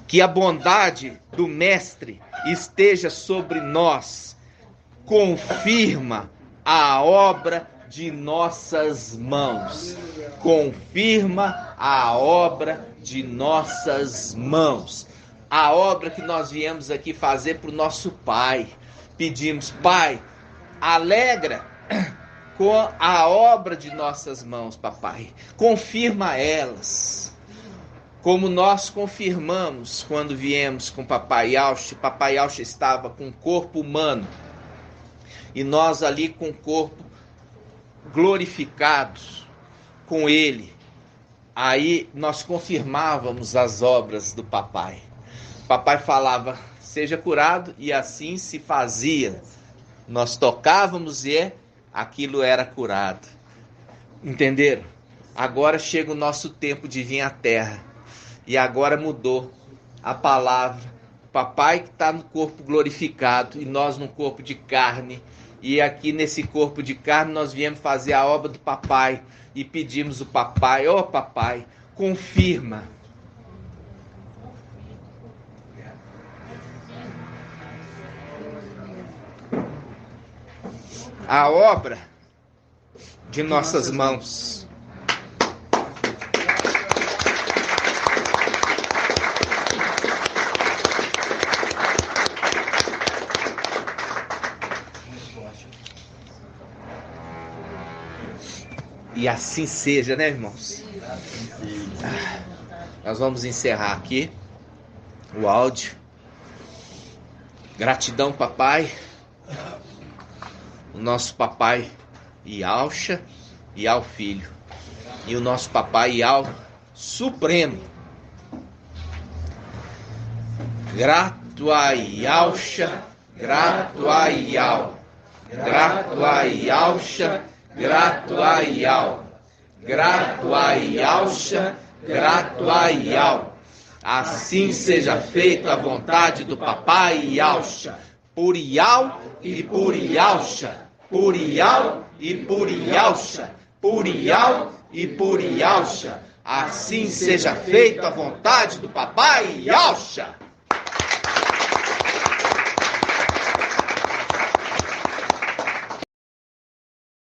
Que a bondade do Mestre esteja sobre nós. Confirma a obra de nossas mãos. Confirma a obra de nossas mãos. A obra que nós viemos aqui fazer para o nosso Pai. Pedimos, Pai, alegra com a obra de nossas mãos, papai. Confirma elas. Como nós confirmamos quando viemos com papai Yauch. Papai Yauch estava com o corpo humano. E nós ali com o corpo glorificados com ele. Aí nós confirmávamos as obras do papai. Papai falava, seja curado, e assim se fazia. Nós tocávamos e aquilo era curado. Entenderam? Agora chega o nosso tempo de vir à terra. E agora mudou a palavra. Papai que está no corpo glorificado e nós no corpo de carne. E aqui nesse corpo de carne nós viemos fazer a obra do papai. E pedimos o papai, ó papai, confirma. A obra de nossas mãos. E assim seja, né, irmãos? Nós vamos encerrar aqui o áudio. Gratidão, papai. O nosso papai Yauch e ao filho. E o nosso papai Iau Supremo. Grato a Yauch, grato a Iau. Grato a Yauch, grato a Iau. Grato a Yauch, grato a Iau. Assim seja feita a vontade do papai Yauch. Por Iau e por Yauch. Por Iau e por Yauch. Por Iau e por Yauch. Assim seja feita a vontade do papai Yauch.